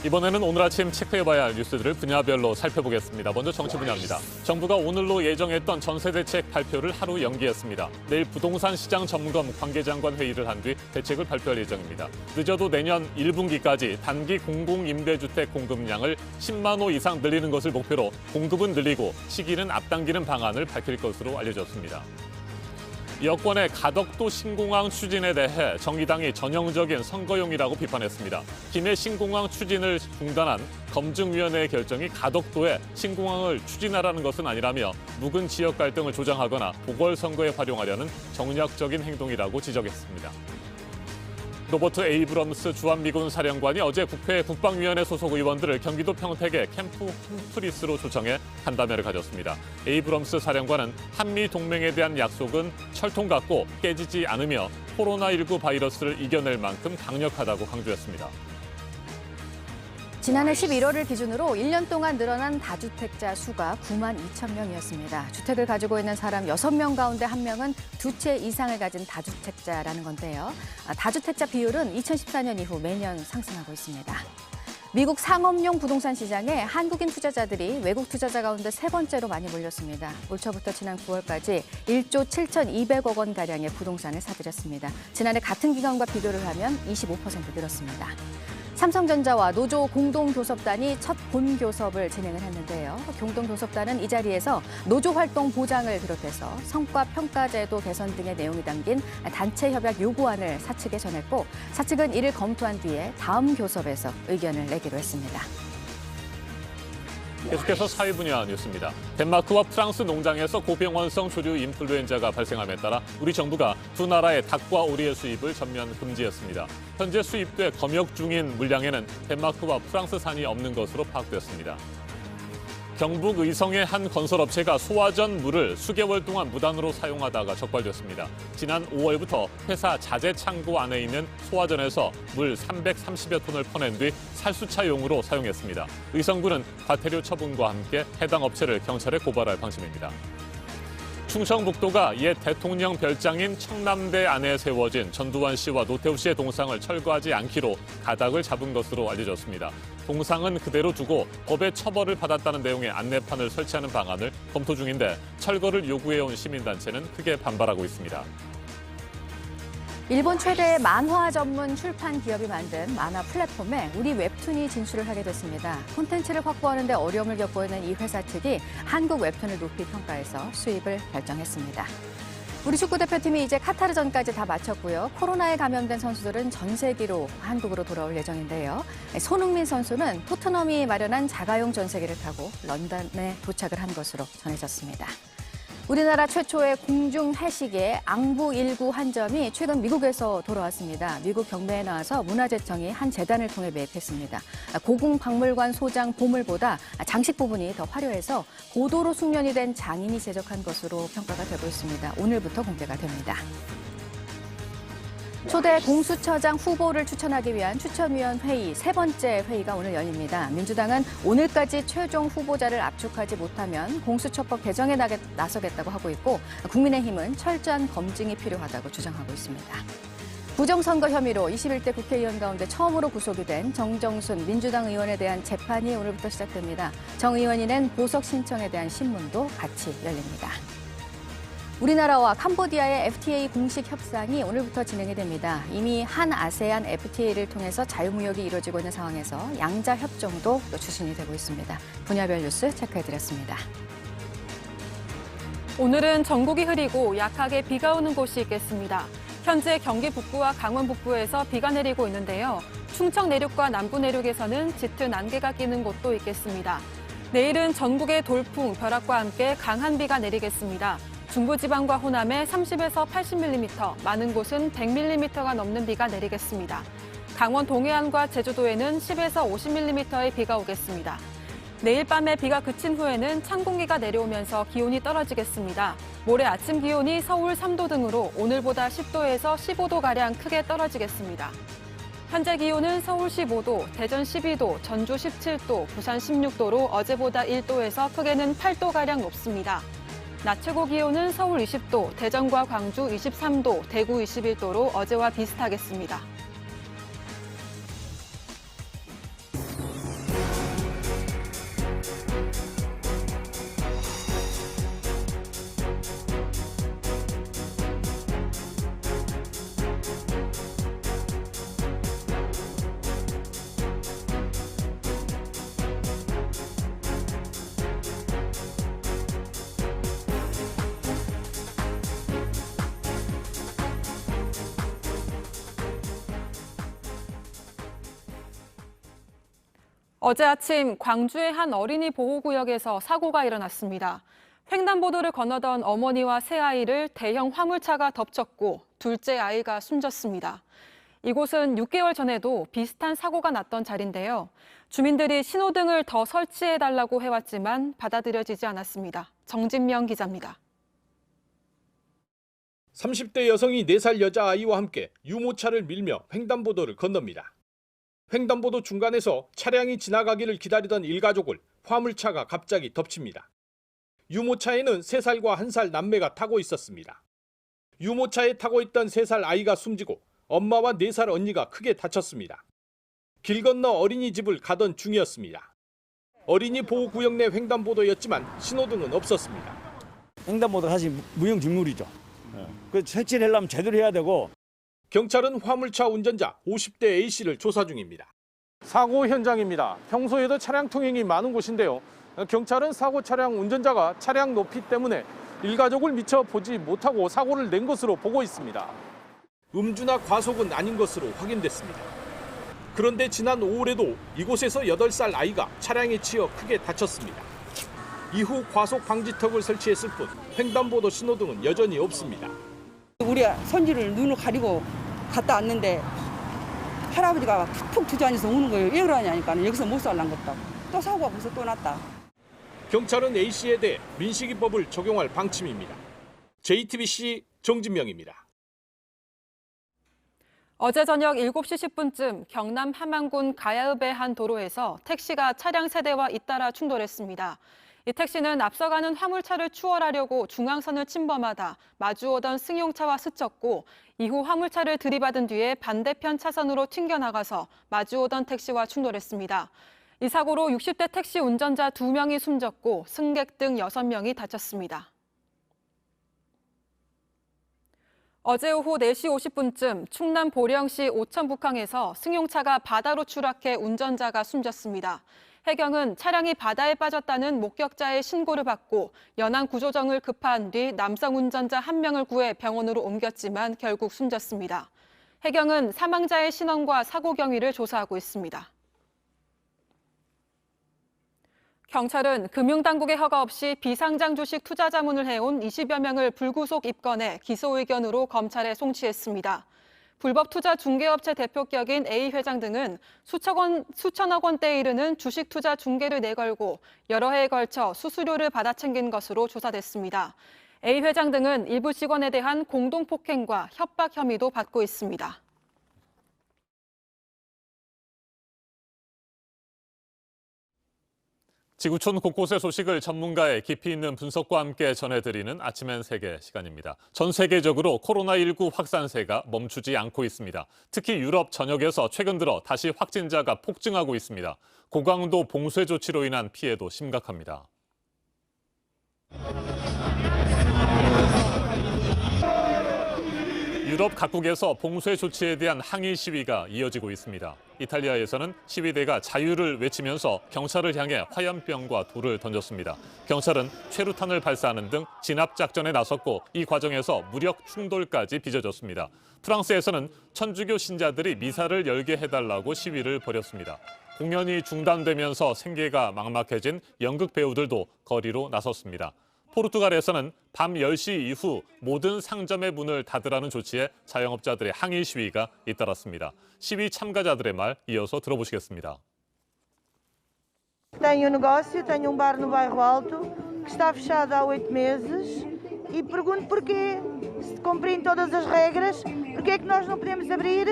이번에는 오늘 아침 체크해봐야 할 뉴스들을 분야별로 살펴보겠습니다. 먼저 정치 분야입니다. 정부가 오늘로 예정했던 전세대책 발표를 하루 연기했습니다. 내일 부동산 시장 점검 관계장관 회의를 한 뒤 대책을 발표할 예정입니다. 늦어도 내년 1분기까지 단기 공공임대주택 공급량을 10만 호 이상 늘리는 것을 목표로 공급은 늘리고 시기는 앞당기는 방안을 밝힐 것으로 알려졌습니다. 여권의 가덕도 신공항 추진에 대해 정의당이 전형적인 선거용이라고 비판했습니다. 김해 신공항 추진을 중단한 검증위원회의 결정이 가덕도에 신공항을 추진하라는 것은 아니라며 묵은 지역 갈등을 조장하거나 보궐선거에 활용하려는 정략적인 행동이라고 지적했습니다. 로버트 에이브럼스 주한미군 사령관이 어제 국회 국방위원회 소속 의원들을 경기도 평택의 캠프 훔프리스로 초청해 간담회를 가졌습니다. 에이브럼스 사령관은 한미 동맹에 대한 약속은 철통 같고 깨지지 않으며 코로나19 바이러스를 이겨낼 만큼 강력하다고 강조했습니다. 지난해 11월을 기준으로 1년 동안 늘어난 다주택자 수가 9만 2천 명이었습니다. 주택을 가지고 있는 사람 6명 가운데 1명은 2채 이상을 가진 다주택자라는 건데요. 다주택자 비율은 2014년 이후 매년 상승하고 있습니다. 미국 상업용 부동산 시장에 한국인 투자자들이 외국 투자자 가운데 3번째로 많이 몰렸습니다. 올 초부터 지난 9월까지 1조 7,200억 원가량의 부동산을 사들였습니다. 지난해 같은 기간과 비교를 하면 25% 늘었습니다. 삼성전자와 노조 공동교섭단이 첫 본교섭을 진행을 했는데요. 공동교섭단은 이 자리에서 노조 활동 보장을 비롯해서 성과 평가제도 개선 등의 내용이 담긴 단체 협약 요구안을 사측에 전했고 사측은 이를 검토한 뒤에 다음 교섭에서 의견을 내기로 했습니다. 계속해서 사회 분야 뉴스입니다. 덴마크와 프랑스 농장에서 고병원성 조류 인플루엔자가 발생함에 따라 우리 정부가 두 나라의 닭과 오리의 수입을 전면 금지했습니다. 현재 수입돼 검역 중인 물량에는 덴마크와 프랑스산이 없는 것으로 파악됐습니다. 경북 의성의 한 건설업체가 소화전 물을 수개월 동안 무단으로 사용하다가 적발됐습니다. 지난 5월부터 회사 자재 창고 안에 있는 소화전에서 물 330여 톤을 퍼낸 뒤 살수차용으로 사용했습니다. 의성군은 과태료 처분과 함께 해당 업체를 경찰에 고발할 방침입니다. 충청북도가 옛 대통령 별장인 청남대 안에 세워진 전두환 씨와 노태우 씨의 동상을 철거하지 않기로 가닥을 잡은 것으로 알려졌습니다. 동상은 그대로 두고 법의 처벌을 받았다는 내용의 안내판을 설치하는 방안을 검토 중인데 철거를 요구해온 시민단체는 크게 반발하고 있습니다. 일본 최대 만화 전문 출판 기업이 만든 만화 플랫폼에 우리 웹툰이 진출을 하게 됐습니다. 콘텐츠를 확보하는 데 어려움을 겪고 있는 이 회사 측이 한국 웹툰을 높이 평가해서 수입을 결정했습니다. 우리 축구대표팀이 이제 카타르전까지 다 마쳤고요. 코로나에 감염된 선수들은 전세기로 한국으로 돌아올 예정인데요. 손흥민 선수는 토트넘이 마련한 자가용 전세기를 타고 런던에 도착을 한 것으로 전해졌습니다. 우리나라 최초의 공중 해시계 앙부19 한 점이 최근 미국에서 돌아왔습니다. 미국 경매에 나와서 문화재청이 한 재단을 통해 매입했습니다. 고궁박물관 소장 보물보다 장식 부분이 더 화려해서 고도로 숙련이 된 장인이 제작한 것으로 평가가 되고 있습니다. 오늘부터 공개가 됩니다. 초대 공수처장 후보를 추천하기 위한 추천위원 회의 세 번째 회의가 오늘 열립니다. 민주당은 오늘까지 최종 후보자를 압축하지 못하면 공수처법 개정에 나서겠다고 하고 있고 국민의힘은 철저한 검증이 필요하다고 주장하고 있습니다. 부정선거 혐의로 21대 국회의원 가운데 처음으로 구속이 된 정정순 민주당 의원에 대한 재판이 오늘부터 시작됩니다. 정 의원이 낸 보석 신청에 대한 신문도 같이 열립니다. 우리나라와 캄보디아의 FTA 공식 협상이 오늘부터 진행이 됩니다. 이미 한 아세안 FTA를 통해서 자유무역이 이루어지고 있는 상황에서 양자 협정도 추진이 되고 있습니다. 분야별 뉴스 체크해드렸습니다. 오늘은 전국이 흐리고 약하게 비가 오는 곳이 있겠습니다. 현재 경기 북부와 강원 북부에서 비가 내리고 있는데요. 충청 내륙과 남부 내륙에서는 짙은 안개가 끼는 곳도 있겠습니다. 내일은 전국에 돌풍, 벼락과 함께 강한 비가 내리겠습니다. 중부지방과 호남에 30에서 80mm, 많은 곳은 100mm가 넘는 비가 내리겠습니다. 강원 동해안과 제주도에는 10에서 50mm의 비가 오겠습니다. 내일 밤에 비가 그친 후에는 찬 공기가 내려오면서 기온이 떨어지겠습니다. 모레 아침 기온이 서울 3도 등으로 오늘보다 10도에서 15도가량 크게 떨어지겠습니다. 현재 기온은 서울 15도, 대전 12도, 전주 17도, 부산 16도로 어제보다 1도에서 크게는 8도가량 높습니다. 낮 최고 기온은 서울 20도, 대전과 광주 23도, 대구 21도로 어제와 비슷하겠습니다. 어제 아침 광주의 한 어린이 보호구역에서 사고가 일어났습니다. 횡단보도를 건너던 어머니와 새아이를 대형 화물차가 덮쳤고 둘째 아이가 숨졌습니다. 이곳은 6개월 전에도 비슷한 사고가 났던 자리인데요. 주민들이 신호등을 더 설치해달라고 해왔지만 받아들여지지 않았습니다. 정진명 기자입니다. 30대 여성이 4살 여자아이와 함께 유모차를 밀며 횡단보도를 건넙니다. 횡단보도 중간에서 차량이 지나가기를 기다리던 일가족을 화물차가 갑자기 덮칩니다. 유모차에는 3살과 1살 남매가 타고 있었습니다. 유모차에 타고 있던 3살 아이가 숨지고 엄마와 4살 언니가 크게 다쳤습니다. 길 건너 어린이집을 가던 중이었습니다. 어린이 보호구역 내 횡단보도였지만 신호등은 없었습니다. 횡단보도가 사실 무용직물이죠. 그 설치를 하려면 제대로 해야 되고. 경찰은 화물차 운전자 50대 A씨를 조사 중입니다. 사고 현장입니다. 평소에도 차량 통행이 많은 곳인데요. 경찰은 사고 차량 운전자가 차량 높이 때문에 일가족을 미처 보지 못하고 사고를 낸 것으로 보고 있습니다. 음주나 과속은 아닌 것으로 확인됐습니다. 그런데 지난 5월에도 이곳에서 8살 아이가 차량에 치여 크게 다쳤습니다. 이후 과속 방지턱을 설치했을 뿐 횡단보도 신호등은 여전히 없습니다. 우리 손주를 눈을 가리고 갔다 왔는데 할아버지가 푹 주저앉아서 우는 거예요. 왜 그러냐니까 여기서 못 살란 것도. 또 사고가 벌써 또 났다. 경찰은 A씨에 대해 민식이법을 적용할 방침입니다. JTBC 정진명입니다. 어제 저녁 7시 10분쯤 경남 함안군 가야읍의 한 도로에서 택시가 차량 세대와 잇따라 충돌했습니다. 이 택시는 앞서가는 화물차를 추월하려고 중앙선을 침범하다 마주오던 승용차와 스쳤고 이후 화물차를 들이받은 뒤에 반대편 차선으로 튕겨나가서 마주오던 택시와 충돌했습니다. 이 사고로 60대 택시 운전자 2명이 숨졌고 승객 등 6명이 다쳤습니다. 어제 오후 4시 50분쯤 충남 보령시 오천북항에서 승용차가 바다로 추락해 운전자가 숨졌습니다. 해경은 차량이 바다에 빠졌다는 목격자의 신고를 받고 연안 구조정을 급파한 뒤 남성 운전자 1명을 구해 병원으로 옮겼지만 결국 숨졌습니다. 해경은 사망자의 신원과 사고 경위를 조사하고 있습니다. 경찰은 금융당국의 허가 없이 비상장 주식 투자 자문을 해온 20여 명을 불구속 입건해 기소 의견으로 검찰에 송치했습니다. 불법 투자 중개업체 대표 격인 A 회장 등은 수천억 원대에 이르는 주식 투자 중개를 내걸고 여러 해에 걸쳐 수수료를 받아 챙긴 것으로 조사됐습니다. A 회장 등은 일부 직원에 대한 공동폭행과 협박 혐의도 받고 있습니다. 지구촌 곳곳의 소식을 전문가의 깊이 있는 분석과 함께 전해드리는 아침엔 세계 시간입니다. 전 세계적으로 코로나19 확산세가 멈추지 않고 있습니다. 특히 유럽 전역에서 최근 들어 다시 확진자가 폭증하고 있습니다. 고강도 봉쇄 조치로 인한 피해도 심각합니다. 유럽 각국에서 봉쇄 조치에 대한 항의 시위가 이어지고 있습니다. 이탈리아에서는 시위대가 자유를 외치면서 경찰을 향해 화염병과 돌을 던졌습니다. 경찰은 최루탄을 발사하는 등 진압 작전에 나섰고 이 과정에서 무력 충돌까지 빚어졌습니다. 프랑스에서는 천주교 신자들이 미사를 열게 해달라고 시위를 벌였습니다. 공연이 중단되면서 생계가 막막해진 연극 배우들도 거리로 나섰습니다. 포르투갈에서는 밤 10시 이후 모든 상점의 문을 닫으라는 조치에 자영업자들의 항의 시위가 잇따랐습니다. 시위 참가자들의 말 이어서 들어보시겠습니다. Tenho negócio, tenho bar no bairro Alto, que está fechado há 8 meses e pergunto porquê, se cumprem todas as regras, porquê é que nós não podemos abrir,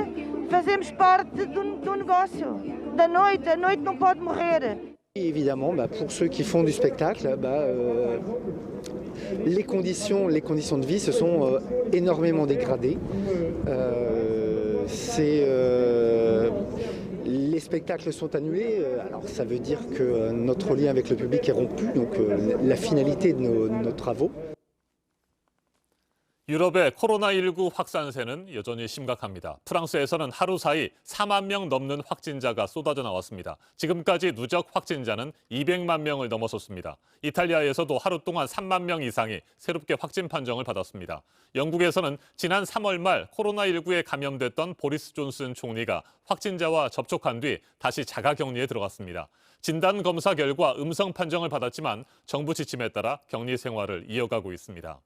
fazemos parte do negócio, da noite, a noite não pode morrer. Évidemment, pour ceux qui font du spectacle, les conditions de vie se sont énormément dégradées. Les spectacles sont annulés, alors ça veut dire que notre lien avec le public est rompu, donc la finalité de nos travaux. 유럽의 코로나19 확산세는 여전히 심각합니다. 프랑스에서는 하루 사이 4만 명 넘는 확진자가 쏟아져 나왔습니다. 지금까지 누적 확진자는 200만 명을 넘어섰습니다. 이탈리아에서도 하루 동안 3만 명 이상이 새롭게 확진 판정을 받았습니다. 영국에서는 지난 3월 말 코로나19에 감염됐던 보리스 존슨 총리가 확진자와 접촉한 뒤 다시 자가격리에 들어갔습니다. 진단 검사 결과 음성 판정을 받았지만 정부 지침에 따라 격리 생활을 이어가고 있습니다.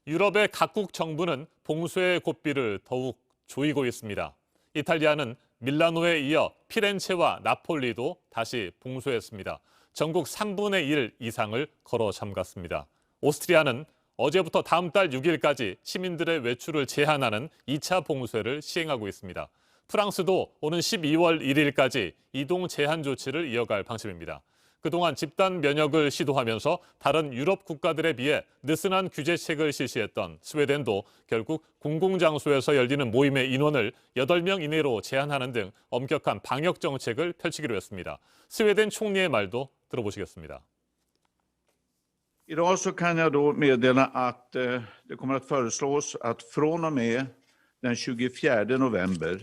유럽의 각국 정부는 봉쇄의 고삐를 더욱 조이고 있습니다. 이탈리아는 밀라노에 이어 피렌체와 나폴리도 다시 봉쇄했습니다. 전국 3분의 1 이상을 걸어 잠갔습니다. 오스트리아는 어제부터 다음 달 6일까지 시민들의 외출을 제한하는 2차 봉쇄를 시행하고 있습니다. 프랑스도 오는 12월 1일까지 이동 제한 조치를 이어갈 방침입니다. 그동안 집단 면역을 시도하면서 다른 유럽 국가들에 비해 느슨한 규제책을 실시했던 스웨덴도 결국 공공장소에서 열리는 모임의 인원을 8명 이내로 제한하는 등 엄격한 방역 정책을 펼치기로 했습니다. 스웨덴 총리의 말도 들어보시겠습니다. Idag så kan jag då meddela att det kommer att föreslås att från och med den 24 november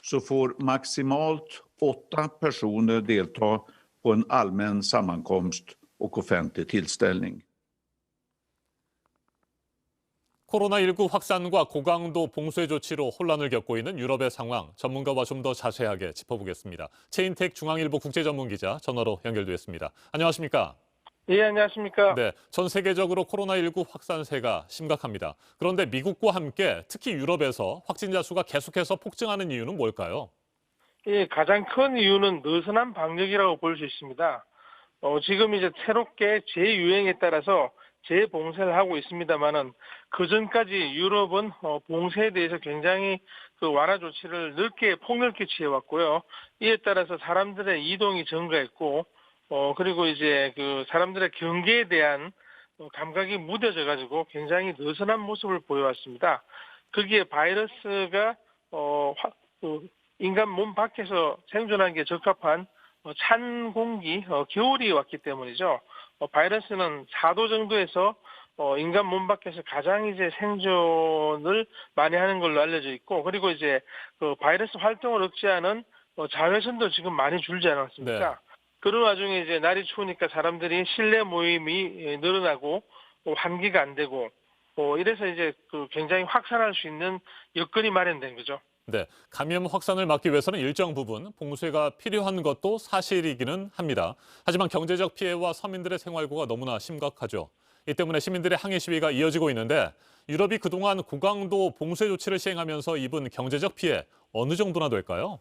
så får maximalt 8 personer delta på en allmän sammankomst och offentlig tillställning. 코로나19 확산과 고강도 봉쇄 조치로 혼란을 겪고 있는 유럽의 상황, 전문가와 좀 더 자세하게 짚어보겠습니다. 최인택 중앙일보 국제전문기자 전화로 연결되었습니다. 안녕하십니까? 예, 안녕하십니까? 네, 전 세계적으로 코로나19 확산세가 심각합니다. 그런데 미국과 함께 특히 유럽에서 확진자 수가 계속해서 폭증하는 이유는 뭘까요? 예, 가장 큰 이유는 느슨한 방역이라고 볼 수 있습니다. 지금 이제 새롭게 재유행에 따라서 재봉쇄를 하고 있습니다만은 그 전까지 유럽은 봉쇄에 대해서 굉장히 그 완화 조치를 폭넓게 취해왔고요. 이에 따라서 사람들의 이동이 증가했고, 그리고 이제 그 사람들의 경계에 대한 감각이 무뎌져가지고 굉장히 느슨한 모습을 보여왔습니다. 거기에 바이러스가 인간 몸 밖에서 생존하기에 적합한 찬 공기, 겨울이 왔기 때문이죠. 바이러스는 4도 정도에서 인간 몸 밖에서 가장 이제 생존을 많이 하는 걸로 알려져 있고, 그리고 이제 그 바이러스 활동을 억제하는 자외선도 지금 많이 줄지 않았습니까? 네. 그런 와중에 이제 날이 추우니까 사람들이 실내 모임이 늘어나고 환기가 안 되고, 이래서 이제 그 굉장히 확산할 수 있는 여건이 마련된 거죠. 네, 감염 확산을 막기 위해서는 일정 부분 봉쇄가 필요한 것도 사실이기는 합니다. 하지만 경제적 피해와 서민들의 생활고가 너무나 심각하죠. 이 때문에 시민들의 항의 시위가 이어지고 있는데 유럽이 그동안 고강도 봉쇄 조치를 시행하면서 입은 경제적 피해 어느 정도나 될까요?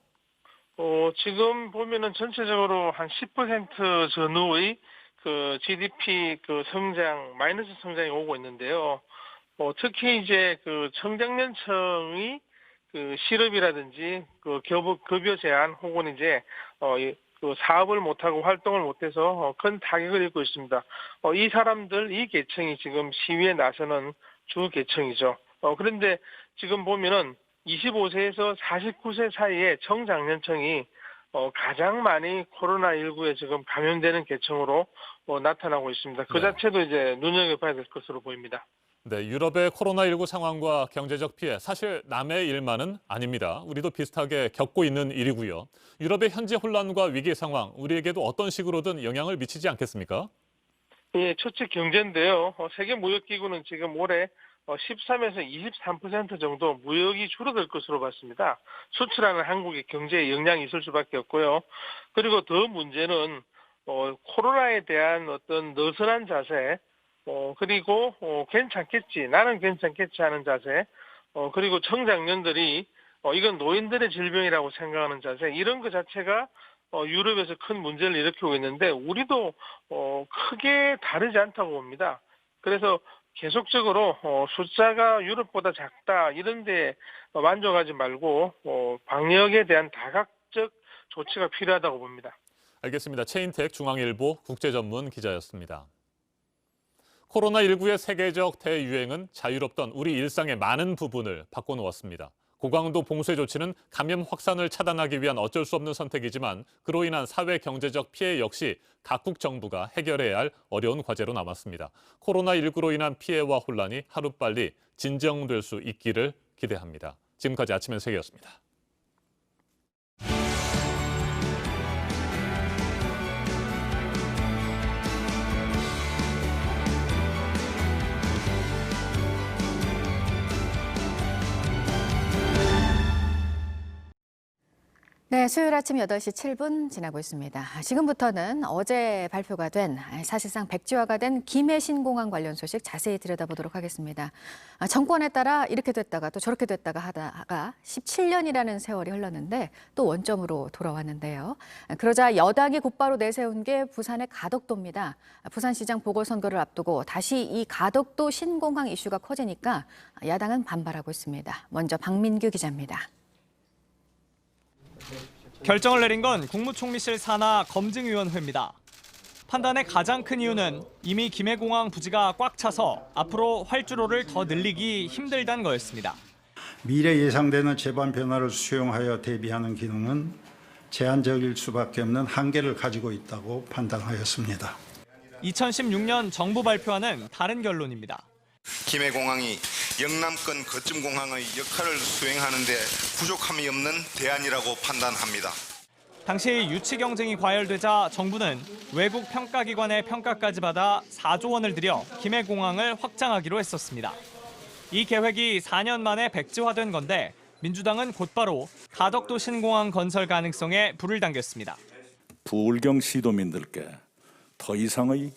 지금 보면은 전체적으로 한 10% 전후의 그 GDP 그 성장 마이너스 성장이 오고 있는데요. 특히 이제 그 청장년층이 그 실업이라든지 그 급여 제한 혹은 이제 그 사업을 못하고 활동을 못해서 큰 타격을 입고 있습니다. 이 사람들, 이 계층이 지금 시위에 나서는 주 계층이죠. 그런데 지금 보면은 25세에서 49세 사이에 청장년층이 가장 많이 코로나19에 지금 감염되는 계층으로 나타나고 있습니다. 그 자체도 이제 눈여겨봐야 될 것으로 보입니다. 네, 유럽의 코로나19 상황과 경제적 피해, 사실 남의 일만은 아닙니다. 우리도 비슷하게 겪고 있는 일이고요. 유럽의 현재 혼란과 위기 상황, 우리에게도 어떤 식으로든 영향을 미치지 않겠습니까? 예, 첫째 경제인데요. 세계무역기구는 지금 올해 13에서 23% 정도 무역이 줄어들 것으로 봤습니다. 수출하는 한국의 경제에 영향이 있을 수밖에 없고요. 그리고 더 문제는 코로나에 대한 어떤 느슨한 자세, 그리고 괜찮겠지, 나는 괜찮겠지 하는 자세, 그리고 청장년들이 이건 노인들의 질병이라고 생각하는 자세, 이런 것 자체가 유럽에서 큰 문제를 일으키고 있는데 우리도 크게 다르지 않다고 봅니다. 그래서 계속적으로 숫자가 유럽보다 작다 이런 데 만족하지 말고 방역에 대한 다각적 조치가 필요하다고 봅니다. 알겠습니다. 최인택 중앙일보 국제전문 기자였습니다. 코로나19의 세계적 대유행은 자유롭던 우리 일상의 많은 부분을 바꿔놓았습니다. 고강도 봉쇄 조치는 감염 확산을 차단하기 위한 어쩔 수 없는 선택이지만 그로 인한 사회 경제적 피해 역시 각국 정부가 해결해야 할 어려운 과제로 남았습니다. 코로나19로 인한 피해와 혼란이 하루빨리 진정될 수 있기를 기대합니다. 지금까지 아침엔 세계였습니다. 네, 수요일 아침 8시 7분 지나고 있습니다. 지금부터는 어제 발표가 된 사실상 백지화가 된 김해 신공항 관련 소식 자세히 들여다보도록 하겠습니다. 정권에 따라 이렇게 됐다가 또 저렇게 됐다가 하다가 17년이라는 세월이 흘렀는데 또 원점으로 돌아왔는데요. 그러자 여당이 곧바로 내세운 게 부산의 가덕도입니다. 부산시장 보궐선거를 앞두고 다시 이 가덕도 신공항 이슈가 커지니까 야당은 반발하고 있습니다. 먼저 박민규 기자입니다. 결정을 내린 건 국무총리실 산하 검증위원회입니다. 판단의 가장 큰 이유는 이미 김해공항 부지가 꽉 차서 앞으로 활주로를 더 늘리기 힘들다는 거였습니다. 미래 예상되는 제반 변화를 수용하여 대비하는 기능은 제한적일 수밖에 없는 한계를 가지고 있다고 판단하였습니다. 2016년 정부 발표와는 다른 결론입니다. 김해공항이 영남권 거점공항의 역할을 수행하는 데 부족함이 없는 대안이라고 판단합니다. 당시 유치 경쟁이 과열되자 정부는 외국 평가기관의 평가까지 받아 4조 원을 들여 김해공항을 확장하기로 했었습니다. 이 계획이 4년 만에 백지화된 건데 민주당은 곧바로 가덕도 신공항 건설 가능성에 불을 당겼습니다. 부울경 시도민들께 더 이상의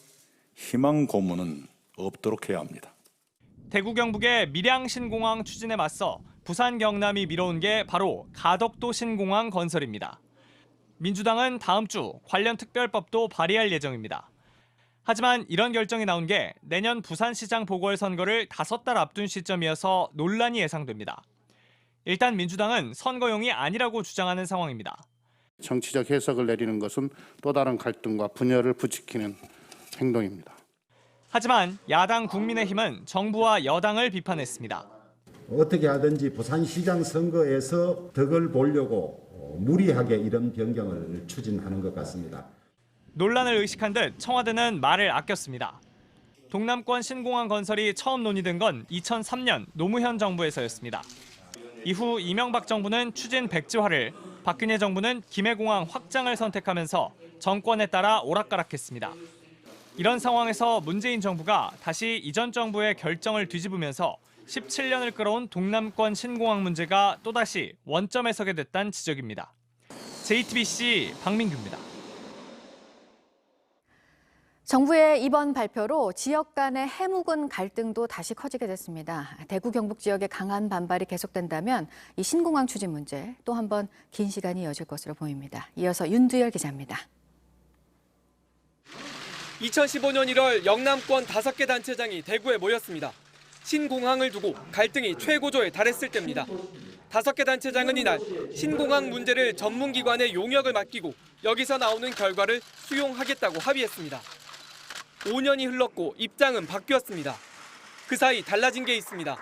희망 고문은 없도록 해야 합니다. 대구 경북의 밀양 신공항 추진에 맞서 부산 경남이 미뤄온 게 바로 가덕도 신공항 건설입니다. 민주당은 다음 주 관련 특별법도 발의할 예정입니다. 하지만 이런 결정이 나온 게 내년 부산시장 보궐선거를 5달 앞둔 시점이어서 논란이 예상됩니다. 일단 민주당은 선거용이 아니라고 주장하는 상황입니다. 정치적 해석을 내리는 것은 또 다른 갈등과 분열을 부추기는 행동입니다. 하지만 야당 국민의힘은 정부와 여당을 비판했습니다. 어떻게 하든지 부산시장 선거에서 덕을 보려고 무리하게 이런 변경을 추진하는 것 같습니다. 논란을 의식한 듯 청와대는 말을 아꼈습니다. 동남권 신공항 건설이 처음 논의된 건 2003년 노무현 정부에서였습니다. 이후 이명박 정부는 추진 백지화를, 박근혜 정부는 김해공항 확장을 선택하면서 정권에 따라 오락가락했습니다. 이런 상황에서 문재인 정부가 다시 이전 정부의 결정을 뒤집으면서 17년을 끌어온 동남권 신공항 문제가 또다시 원점에 서게 됐다는 지적입니다. JTBC 박민규입니다. 정부의 이번 발표로 지역 간의 해묵은 갈등도 다시 커지게 됐습니다. 대구 경북 지역의 강한 반발이 계속된다면 이 신공항 추진 문제 또 한 번 긴 시간이 이어질 것으로 보입니다. 이어서 윤두열 기자입니다. 2015년 1월 영남권 5개 단체장이 대구에 모였습니다. 신공항을 두고 갈등이 최고조에 달했을 때입니다. 5개 단체장은 이날 신공항 문제를 전문기관에 용역을 맡기고 여기서 나오는 결과를 수용하겠다고 합의했습니다. 5년이 흘렀고 입장은 바뀌었습니다. 그 사이 달라진 게 있습니다.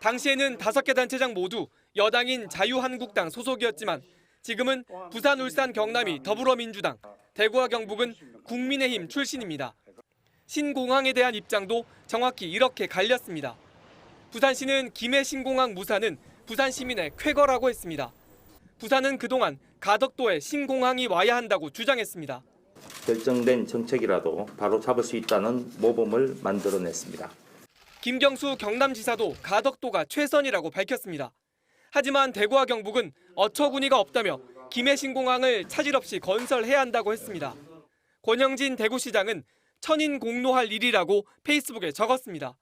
당시에는 5개 단체장 모두 여당인 자유한국당 소속이었지만 지금은 부산, 울산, 경남이 더불어민주당, 대구와 경북은 국민의힘 출신입니다. 신공항에 대한 입장도 정확히 이렇게 갈렸습니다. 부산시는 김해 신공항 무사는 부산 시민의 쾌거라고 했습니다. 부산은 그동안 가덕도에 신공항이 와야 한다고 주장했습니다. 결정된 정책이라도 바로 잡을 수 있다는 모범을 만들어냈습니다. 김경수 경남지사도 가덕도가 최선이라고 밝혔습니다. 하지만 대구와 경북은 어처구니가 없다며 김해 신공항을 차질 없이 건설해야 한다고 했습니다. 권영진 대구시장은 천인 공노할 일이라고 페이스북에 적었습니다.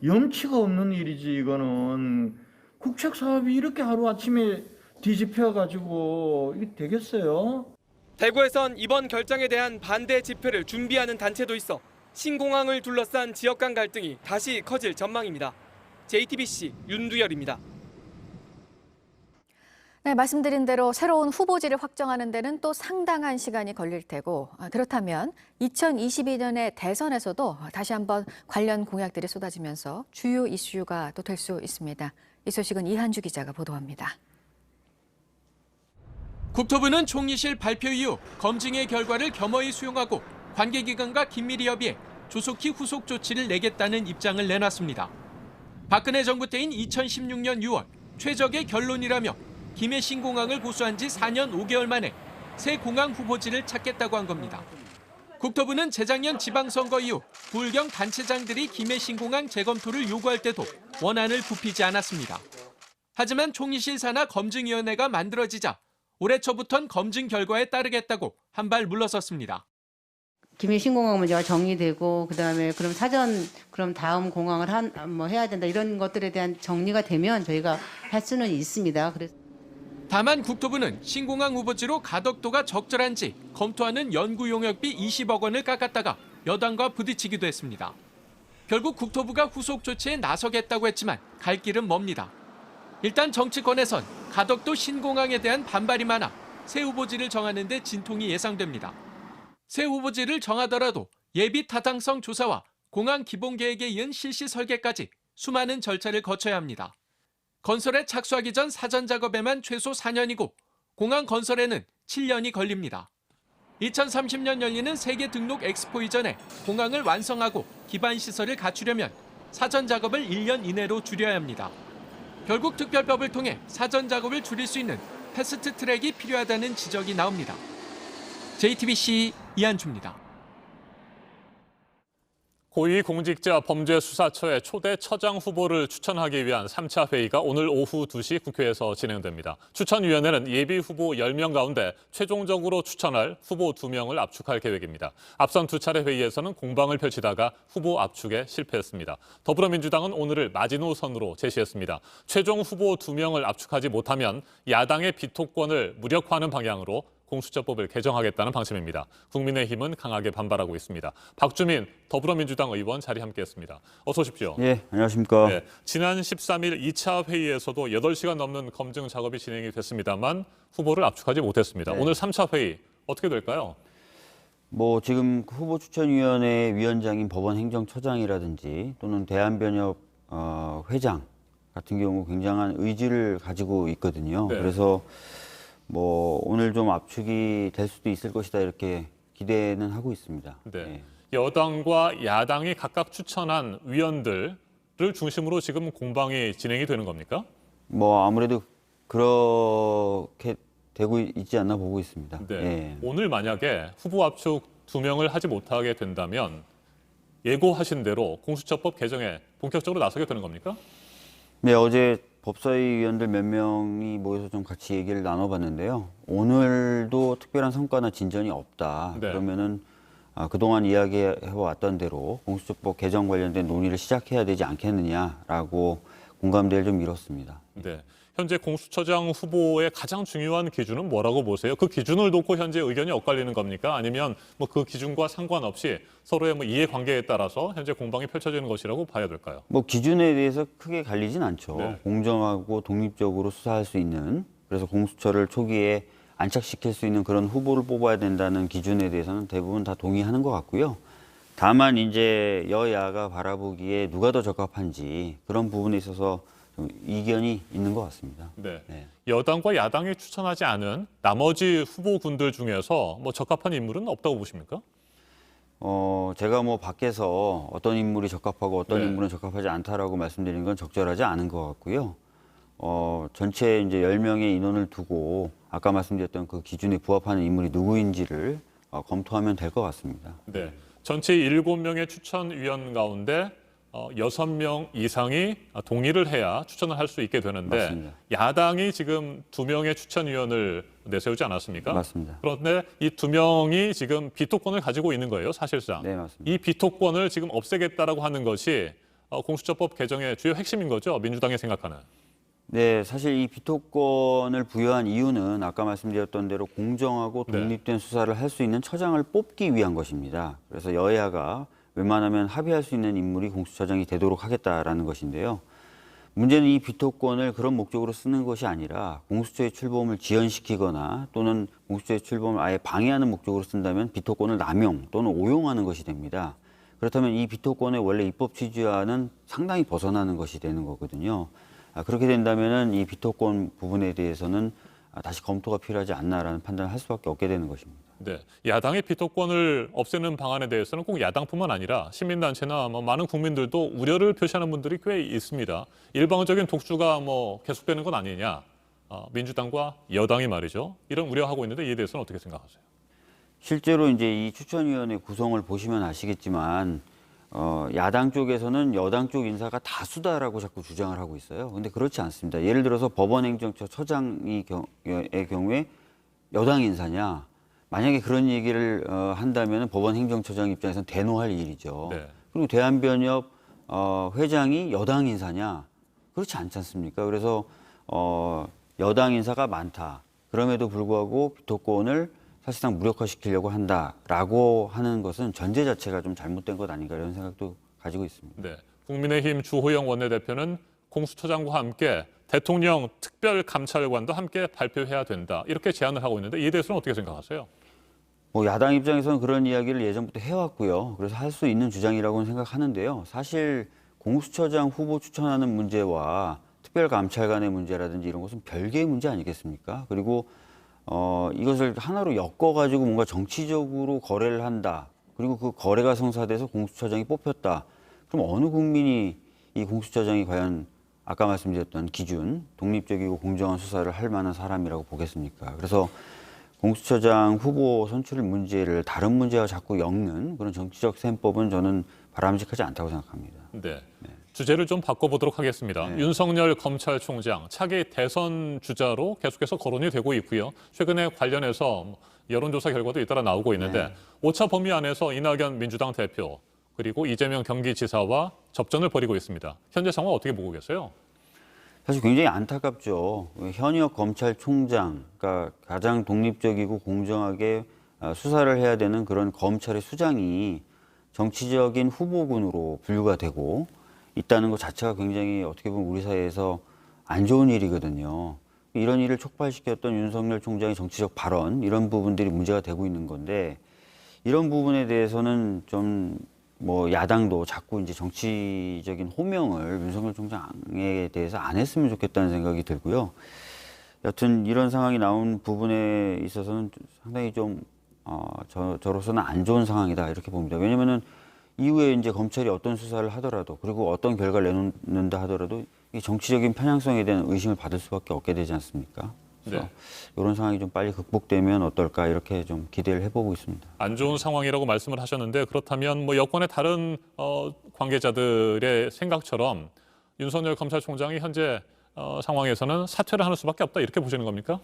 염치가 없는 일이지 이거는. 국책 사업이 이렇게 하루아침에 뒤집혀가지고 이게 되겠어요? 대구에선 이번 결정에 대한 반대 집회를 준비하는 단체도 있어 신공항을 둘러싼 지역 간 갈등이 다시 커질 전망입니다. JTBC 윤두열입니다. 네, 말씀드린 대로 새로운 후보지를 확정하는 데는 또 상당한 시간이 걸릴 테고 그렇다면 2022년의 대선에서도 다시 한번 관련 공약들이 쏟아지면서 주요 이슈가 또 될 수 있습니다. 이 소식은 이한주 기자가 보도합니다. 국토부는 총리실 발표 이후 검증의 결과를 겸허히 수용하고 관계기관과 긴밀히 협의해 조속히 후속 조치를 내겠다는 입장을 내놨습니다. 박근혜 정부 때인 2016년 6월 최적의 결론이라며 김해 신공항을 고수한 지 4년 5개월 만에 새 공항 후보지를 찾겠다고 한 겁니다. 국토부는 재작년 지방선거 이후 부울경 단체장들이 김해 신공항 재검토를 요구할 때도 원안을 굽히지 않았습니다. 하지만 총리실 산하 검증위원회가 만들어지자 올해 초부터는 검증 결과에 따르겠다고 한 발 물러섰습니다. 김해 신공항 문제가 정리되고 그다음에 그럼 다음 공항을 해야 된다 이런 것들에 대한 정리가 되면 저희가 할 수는 있습니다. 그래서 다만 국토부는 신공항 후보지로 가덕도가 적절한지 검토하는 연구 용역비 20억 원을 깎았다가 여당과 부딪히기도 했습니다. 결국 국토부가 후속 조치에 나서겠다고 했지만 갈 길은 멉니다. 일단 정치권에선 가덕도 신공항에 대한 반발이 많아 새 후보지를 정하는 데 진통이 예상됩니다. 새 후보지를 정하더라도 예비 타당성 조사와 공항 기본계획에 이은 실시 설계까지 수많은 절차를 거쳐야 합니다. 건설에 착수하기 전 사전 작업에만 최소 4년이고 공항 건설에는 7년이 걸립니다. 2030년 열리는 세계 등록 엑스포 이전에 공항을 완성하고 기반 시설을 갖추려면 사전 작업을 1년 이내로 줄여야 합니다. 결국 특별법을 통해 사전 작업을 줄일 수 있는 패스트 트랙이 필요하다는 지적이 나옵니다. JTBC 이한주입니다. 고위공직자범죄수사처의 초대 처장 후보를 추천하기 위한 3차 회의가 오늘 오후 2시 국회에서 진행됩니다. 추천위원회는 예비 후보 10명 가운데 최종적으로 추천할 후보 2명을 압축할 계획입니다. 앞선 2차례 회의에서는 공방을 펼치다가 후보 압축에 실패했습니다. 더불어민주당은 오늘을 마지노선으로 제시했습니다. 최종 후보 2명을 압축하지 못하면 야당의 비토권을 무력화하는 방향으로 공수처법을 개정하겠다는 방침입니다. 국민의힘은 강하게 반발하고 있습니다. 박주민 더불어민주당 의원 자리 함께했습니다. 어서 오십시오. 네, 안녕하십니까. 네, 지난 13일 2차 회의에서도 8시간 넘는 검증 작업이 진행이 됐습니다만 후보를 압축하지 못했습니다. 네. 오늘 3차 회의 어떻게 될까요? 지금 후보 추천위원회 위원장인 법원행정처장이라든지 또는 대한변협 회장 같은 경우 굉장한 의지를 가지고 있거든요. 네. 그래서 오늘 좀 압축이 될 수도 있을 것이다 이렇게 기대는 하고 있습니다. 네. 여당과 야당이 각각 추천한 위원들을 중심으로 지금 공방이 진행이 되는 겁니까? 아무래도 그렇게 되고 있지 않나 보고 있습니다. 네. 예. 오늘 만약에 후보 압축 2명을 하지 못하게 된다면 예고하신 대로 공수처법 개정에 본격적으로 나서게 되는 겁니까? 네, 어제 법사위 위원들 몇 명이 모여서 좀 같이 얘기를 나눠봤는데요. 오늘도 특별한 성과나 진전이 없다. 네. 그러면은 그동안 이야기해왔던 대로 공수처법 개정 관련된 논의를 시작해야 되지 않겠느냐라고 공감대를 좀 이뤘습니다. 네, 현재 공수처장 후보의 가장 중요한 기준은 뭐라고 보세요? 그 기준을 놓고 현재 의견이 엇갈리는 겁니까? 아니면 뭐 그 기준과 상관없이 서로의 뭐 이해관계에 따라서 현재 공방이 펼쳐지는 것이라고 봐야 될까요? 뭐 기준에 대해서 크게 갈리진 않죠. 네. 공정하고 독립적으로 수사할 수 있는, 그래서 공수처를 초기에 안착시킬 수 있는 그런 후보를 뽑아야 된다는 기준에 대해서는 대부분 다 동의하는 것 같고요. 다만 이제 여야가 바라보기에 누가 더 적합한지 그런 부분에 있어서 좀 이견이 있는 것 같습니다. 네. 네. 여당과 야당이 추천하지 않은 나머지 후보군들 중에서 뭐 적합한 인물은 없다고 보십니까? 제가 뭐 밖에서 어떤 인물이 적합하고 어떤 네. 인물은 적합하지 않다라고 말씀드리는 건 적절하지 않은 것 같고요. 전체 이제 10명의 인원을 두고 아까 말씀드렸던 그 기준에 부합하는 인물이 누구인지를 검토하면 될 것 같습니다. 네. 전체 7명의 추천위원 가운데 6명 이상이 동의를 해야 추천을 할 수 있게 되는데 맞습니다. 야당이 지금 2명의 추천위원을 내세우지 않았습니까? 맞습니다. 그런데 이 2명이 지금 비토권을 가지고 있는 거예요, 사실상. 네, 맞습니다. 이 비토권을 지금 없애겠다라고 하는 것이 공수처법 개정의 주요 핵심인 거죠, 민주당이 생각하는. 네, 사실 이 비토권을 부여한 이유는 아까 말씀드렸던 대로 공정하고 독립된 수사를 할 수 있는 처장을 뽑기 위한 것입니다. 그래서 여야가 웬만하면 합의할 수 있는 인물이 공수처장이 되도록 하겠다라는 것인데요. 문제는 이 비토권을 그런 목적으로 쓰는 것이 아니라 공수처의 출범을 지연시키거나 또는 공수처의 출범을 아예 방해하는 목적으로 쓴다면 비토권을 남용 또는 오용하는 것이 됩니다. 그렇다면 이 비토권의 원래 입법 취지와는 상당히 벗어나는 것이 되는 거거든요. 그렇게 된다면 이 비토권 부분에 대해서는 다시 검토가 필요하지 않나라는 판단을 할 수밖에 없게 되는 것입니다. 네, 야당의 비토권을 없애는 방안에 대해서는 꼭 야당뿐만 아니라 시민단체나 뭐 많은 국민들도 우려를 표시하는 분들이 꽤 있습니다. 일방적인 독주가 뭐 계속되는 건 아니냐. 민주당과 여당이 말이죠. 이런 우려하고 있는데 이에 대해서는 어떻게 생각하세요? 실제로 이제 이 추천위원회 구성을 보시면 아시겠지만 야당 쪽에서는 여당 쪽 인사가 다수다라고 자꾸 주장을 하고 있어요. 근데 그렇지 않습니다. 예를 들어서 법원행정처 처장의 경우에 여당 인사냐? 만약에 그런 얘기를 한다면 법원행정처장 입장에서는 대노할 일이죠. 네. 그리고 대한변협 회장이 여당 인사냐? 그렇지 않지 않습니까? 그래서 여당 인사가 많다. 그럼에도 불구하고 비토권을 사실상 무력화시키려고 한다라고 하는 것은 전제 자체가 좀 잘못된 것 아닌가 이런 생각도 가지고 있습니다. 네, 국민의힘 주호영 원내대표는 공수처장과 함께 대통령 특별감찰관도 함께 발표해야 된다. 이렇게 제안을 하고 있는데 이에 대해서는 어떻게 생각하세요? 뭐 야당 입장에서는 그런 이야기를 예전부터 해왔고요. 그래서 할 수 있는 주장이라고는 생각하는데요. 사실 공수처장 후보 추천하는 문제와 특별감찰관의 문제라든지 이런 것은 별개의 문제 아니겠습니까? 그리고 이것을 하나로 엮어가지고 뭔가 정치적으로 거래를 한다. 그리고 그 거래가 성사돼서 공수처장이 뽑혔다. 그럼 어느 국민이 이 공수처장이 과연 아까 말씀드렸던 기준, 독립적이고 공정한 수사를 할 만한 사람이라고 보겠습니까? 그래서 공수처장 후보 선출 문제를 다른 문제와 자꾸 엮는 그런 정치적 셈법은 저는 바람직하지 않다고 생각합니다. 네. 주제를 좀 바꿔보도록 하겠습니다. 네. 윤석열 검찰총장 차기 대선 주자로 계속해서 거론이 되고 있고요. 최근에 관련해서 여론조사 결과도 잇따라 나오고 있는데 오차 범위 안에서 이낙연 민주당 대표 그리고 이재명 경기지사와 접전을 벌이고 있습니다. 현재 상황 어떻게 보고 계세요? 사실 굉장히 안타깝죠. 현역 검찰총장, 그러니까 가장 독립적이고 공정하게 수사를 해야 되는 그런 검찰의 수장이 정치적인 후보군으로 분류가 되고 있다는 것 자체가 굉장히 어떻게 보면 우리 사회에서 안 좋은 일이거든요. 이런 일을 촉발시켰던 윤석열 총장의 정치적 발언, 이런 부분들이 문제가 되고 있는 건데 이런 부분에 대해서는 좀 뭐 야당도 자꾸 이제 정치적인 호명을 윤석열 총장에 대해서 안 했으면 좋겠다는 생각이 들고요. 여튼 이런 상황이 나온 부분에 있어서는 상당히 좀 저로서는 안 좋은 상황이다 이렇게 봅니다. 왜냐면은 이후에 이제 검찰이 어떤 수사를 하더라도 그리고 어떤 결과를 내놓는다 하더라도 이 정치적인 편향성에 대한 의심을 받을 수밖에 없게 되지 않습니까? 그래서 이런 상황이 좀 빨리 극복되면 어떨까 이렇게 좀 기대를 해보고 있습니다. 안 좋은 상황이라고 말씀을 하셨는데 그렇다면 뭐 여권의 다른 관계자들의 생각처럼 윤석열 검찰총장이 현재 상황에서는 사퇴를 하는 수밖에 없다 이렇게 보시는 겁니까?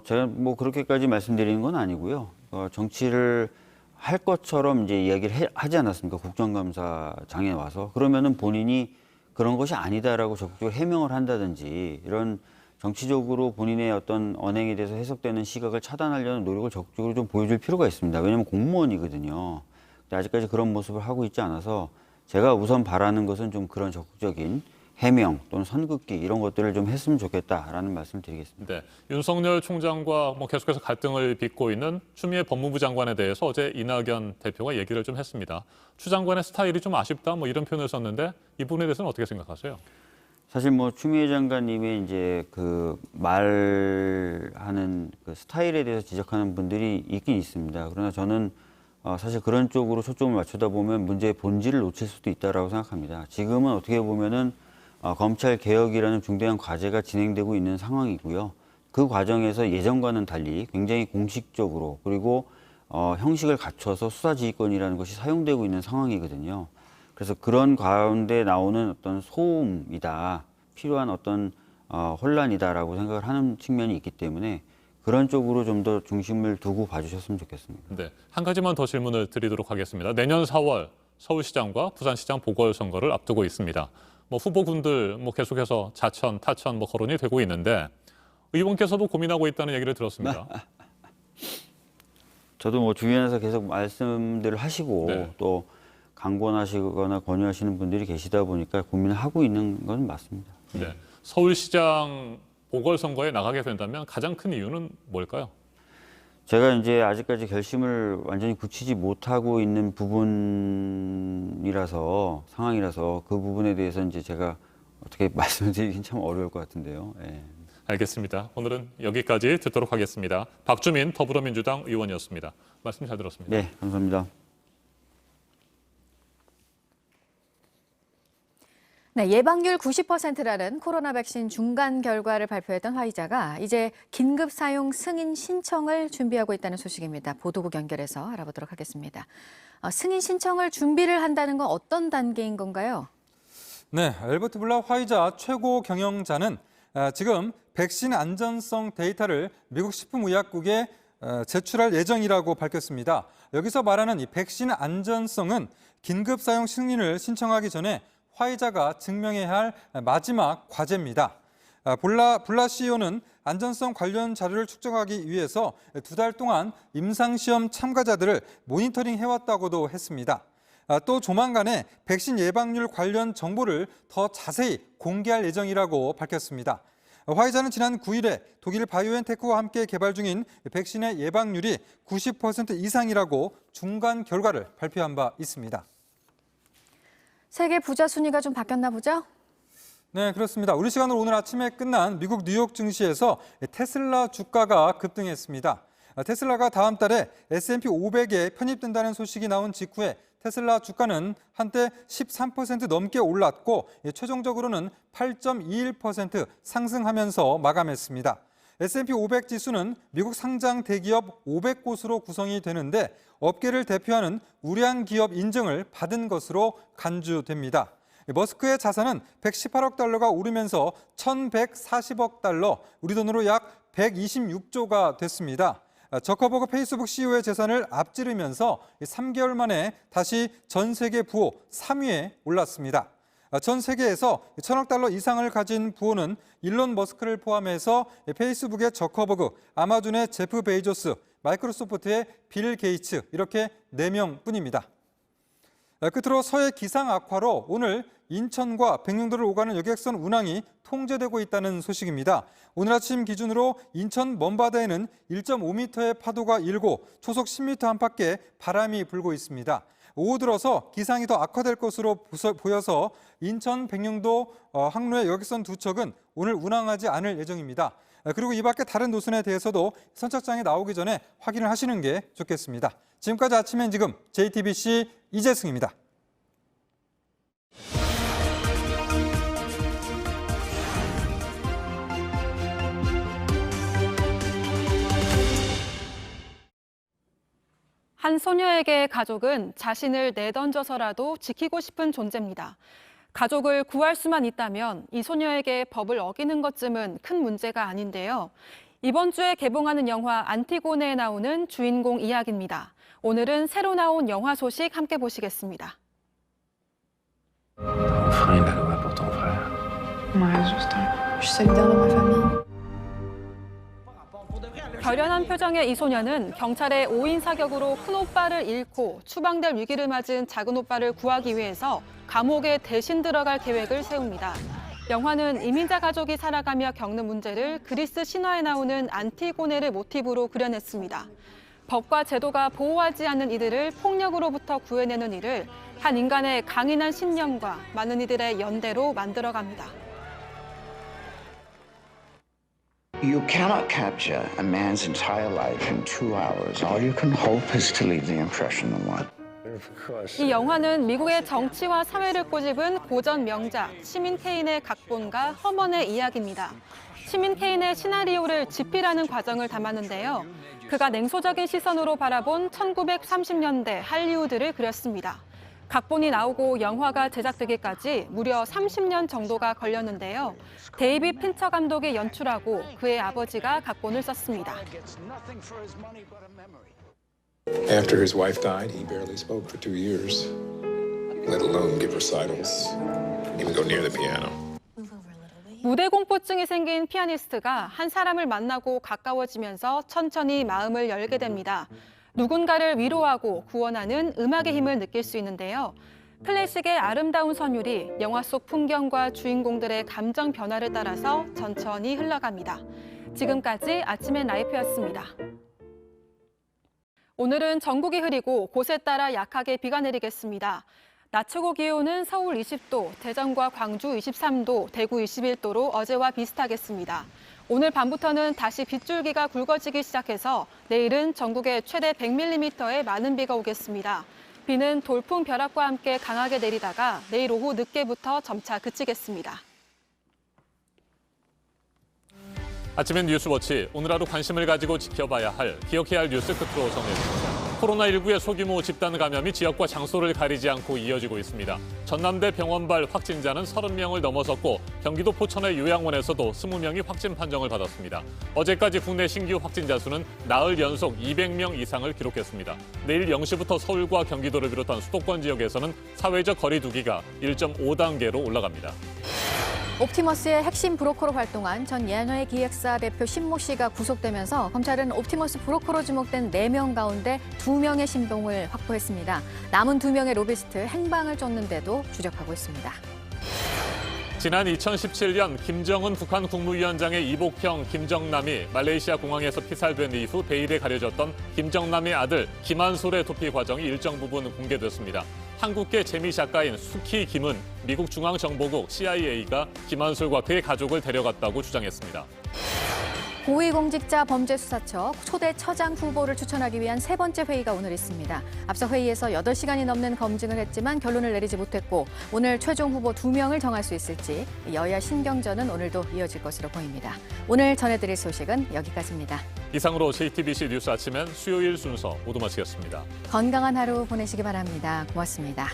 제가 뭐 그렇게까지 말씀드리는 건 아니고요. 정치를 할 것처럼 이제 이야기를 하지 않았습니까? 국정감사장에 와서. 그러면은 본인이 그런 것이 아니다라고 적극적으로 해명을 한다든지 이런 정치적으로 본인의 어떤 언행에 대해서 해석되는 시각을 차단하려는 노력을 적극적으로 좀 보여줄 필요가 있습니다. 왜냐하면 공무원이거든요. 근데 아직까지 그런 모습을 하고 있지 않아서 제가 우선 바라는 것은 좀 그런 적극적인 해명 또는 선긋기 이런 것들을 좀 했으면 좋겠다라는 말씀을 드리겠습니다. 네, 윤석열 총장과 계속해서 갈등을 빚고 있는 추미애 법무부 장관에 대해서 어제 이낙연 대표가 얘기를 좀 했습니다. 추 장관의 스타일이 좀 아쉽다 이런 표현을 썼는데 이 부분에 대해서는 어떻게 생각하세요? 사실 추미애 장관님의 이제 그 말하는 그 스타일에 대해서 지적하는 분들이 있긴 있습니다. 그러나 저는 사실 그런 쪽으로 초점을 맞추다 보면 문제의 본질을 놓칠 수도 있다라고 생각합니다. 지금은 어떻게 보면은 검찰 개혁이라는 중대한 과제가 진행되고 있는 상황이고요. 그 과정에서 예전과는 달리 굉장히 공식적으로 그리고 형식을 갖춰서 수사지휘권이라는 것이 사용되고 있는 상황이거든요. 그래서 그런 가운데 나오는 어떤 소음이다, 필요한 어떤 혼란이다라고 생각을 하는 측면이 있기 때문에 그런 쪽으로 좀 더 중심을 두고 봐주셨으면 좋겠습니다. 네, 한 가지만 더 질문을 드리도록 하겠습니다. 내년 4월 서울시장과 부산시장 보궐선거를 앞두고 있습니다. 후보군들 계속해서 자천, 타천 거론이 되고 있는데 의원께서도 고민하고 있다는 얘기를 들었습니다. 저도 주변에서 계속 말씀들을 하시고 네. 또 강권하시거나 권유하시는 분들이 계시다 보니까 고민을 하고 있는 건 맞습니다. 네, 서울시장 보궐선거에 나가게 된다면 가장 큰 이유는 뭘까요? 제가 이제 아직까지 결심을 완전히 굳히지 못하고 있는 상황이라서 그 부분에 대해서 이제 제가 어떻게 말씀드리긴 참 어려울 것 같은데요. 예. 알겠습니다. 오늘은 여기까지 듣도록 하겠습니다. 박주민 더불어민주당 의원이었습니다. 말씀 잘 들었습니다. 네, 감사합니다. 네, 예방률 90%라는 코로나 백신 중간 결과를 발표했던 화이자가 이제 긴급 사용 승인 신청을 준비하고 있다는 소식입니다. 보도국 연결해서 알아보도록 하겠습니다. 승인 신청을 준비를 한다는 건 어떤 단계인 건가요? 네, 알버트 블라 화이자 최고 경영자는 지금 백신 안전성 데이터를 미국 식품의약국에 제출할 예정이라고 밝혔습니다. 여기서 말하는 이 백신 안전성은 긴급 사용 승인을 신청하기 전에 화이자가 증명해야 할 마지막 과제입니다. 블라 CEO는 안전성 관련 자료를 축적하기 위해서 2달 동안 임상시험 참가자들을 모니터링 해왔다고도 했습니다. 또 조만간에 백신 예방률 관련 정보를 더 자세히 공개할 예정이라고 밝혔습니다. 화이자는 지난 9일에 독일 바이오엔테크와 함께 개발 중인 백신의 예방률이 90% 이상이라고 중간 결과를 발표한 바 있습니다. 세계 부자 순위가 좀 바뀌었나 보죠? 네, 그렇습니다. 우리 시간으로 오늘 아침에 끝난 미국 뉴욕 증시에서 테슬라 주가가 급등했습니다. 테슬라가 다음 달에 S&P 500에 편입된다는 소식이 나온 직후에 테슬라 주가는 한때 13% 넘게 올랐고 최종적으로는 8.21% 상승하면서 마감했습니다. S&P 500 지수는 미국 상장 대기업 500곳으로 구성이 되는데 업계를 대표하는 우량 기업 인증을 받은 것으로 간주됩니다. 머스크의 자산은 118억 달러가 오르면서 1,140억 달러, 우리 돈으로 약 126조가 됐습니다. 저커버그 페이스북 CEO의 재산을 앞지르면서 3개월 만에 다시 전 세계 부호 3위에 올랐습니다. 전 세계에서 1,000억 달러 이상을 가진 부호는 일론 머스크를 포함해서 페이스북의 저커버그, 아마존의 제프 베이조스, 마이크로소프트의 빌 게이츠 이렇게 4명뿐입니다. 끝으로 서해 기상 악화로 오늘 인천과 백령도를 오가는 여객선 운항이 통제되고 있다는 소식입니다. 오늘 아침 기준으로 인천 먼바다에는 1.5m의 파도가 일고 초속 10m 안팎의 바람이 불고 있습니다. 오후 들어서 기상이 더 악화될 것으로 보여서 인천 백령도 항로의 여객선 2척은 오늘 운항하지 않을 예정입니다. 그리고 이 밖에 다른 노선에 대해서도 선착장에 나오기 전에 확인을 하시는 게 좋겠습니다. 지금까지 아침엔 지금 JTBC 이재승입니다. 한 소녀에게 가족은 자신을 내던져서라도 지키고 싶은 존재입니다. 가족을 구할 수만 있다면 이 소녀에게 법을 어기는 것쯤은 큰 문제가 아닌데요. 이번 주에 개봉하는 영화 안티고네에 나오는 주인공 이야기입니다. 오늘은 새로 나온 영화 소식 함께 보시겠습니다. Find out about 결연한 표정의 이 소녀는 경찰의 5인 사격으로 큰오빠를 잃고 추방될 위기를 맞은 작은오빠를 구하기 위해서 감옥에 대신 들어갈 계획을 세웁니다. 영화는 이민자 가족이 살아가며 겪는 문제를 그리스 신화에 나오는 안티고네를 모티브로 그려냈습니다. 법과 제도가 보호하지 않는 이들을 폭력으로부터 구해내는 일을 한 인간의 강인한 신념과 많은 이들의 연대로 만들어갑니다. You cannot capture a man's entire life in 2 hours. All you can hope is to leave the impression of one. 이 영화는 미국의 정치와 사회를 꼬집은 고전 명작 시민 케인의 각본가 허먼의 이야기입니다. 시민 케인의 시나리오를 집필하는 과정을 담았는데요. 그가 냉소적인 시선으로 바라본 1930년대 할리우드를 그렸습니다. 각본이 나오고 영화가 제작되기까지 무려 30년 정도가 걸렸는데요. 데이빗 핀처 감독이 연출하고 그의 아버지가 각본을 썼습니다. After his wife died, he barely spoke for 2 years, let alone give recitals, even go near the piano. 무대 공포증이 생긴 피아니스트가 한 사람을 만나고 가까워지면서 천천히 마음을 열게 됩니다. 누군가를 위로하고 구원하는 음악의 힘을 느낄 수 있는데요. 클래식의 아름다운 선율이 영화 속 풍경과 주인공들의 감정 변화를 따라서 천천히 흘러갑니다. 지금까지 아침의 라이프였습니다. 오늘은 전국이 흐리고 곳에 따라 약하게 비가 내리겠습니다. 낮 최고 기온은 서울 20도, 대전과 광주 23도, 대구 21도로 어제와 비슷하겠습니다. 오늘 밤부터는 다시 빗줄기가 굵어지기 시작해서 내일은 전국에 최대 100mm의 많은 비가 오겠습니다. 비는 돌풍 벼락과 함께 강하게 내리다가 내일 오후 늦게부터 점차 그치겠습니다. 아침엔 뉴스워치, 오늘 하루 관심을 가지고 지켜봐야 할, 기억해야 할 뉴스 끝으로 정리했습니다. 코로나19의 소규모 집단 감염이 지역과 장소를 가리지 않고 이어지고 있습니다. 전남대 병원발 확진자는 30명을 넘어섰고 경기도 포천의 요양원에서도 20명이 확진 판정을 받았습니다. 어제까지 국내 신규 확진자 수는 나흘 연속 200명 이상을 기록했습니다. 내일 0시부터 서울과 경기도를 비롯한 수도권 지역에서는 사회적 거리 두기가 1.5단계로 올라갑니다. 옵티머스의 핵심 브로커로 활동한 전 예너의 기획사 대표 신모 씨가 구속되면서 검찰은 옵티머스 브로커로 지목된 4명 가운데 2명의 신봉을 확보했습니다. 남은 2명의 로비스트 행방을 쫓는데도 주력하고 있습니다. 지난 2017년 김정은 북한 국무위원장의 이복형 김정남이 말레이시아 공항에서 피살된 이후 베일에 가려졌던 김정남의 아들 김한솔의 도피 과정이 일정 부분 공개됐습니다. 한국계 재미 작가인 수키 김은 미국 중앙정보국 CIA가 김한솔과 그의 가족을 데려갔다고 주장했습니다. 고위공직자 범죄수사처 초대 처장 후보를 추천하기 위한 3번째 회의가 오늘 있습니다. 앞서 회의에서 8시간이 넘는 검증을 했지만 결론을 내리지 못했고 오늘 최종 후보 2명을 정할 수 있을지 여야 신경전은 오늘도 이어질 것으로 보입니다. 오늘 전해드릴 소식은 여기까지입니다. 이상으로 JTBC 뉴스 아침엔 수요일 순서 모두 마치겠습니다. 건강한 하루 보내시기 바랍니다. 고맙습니다.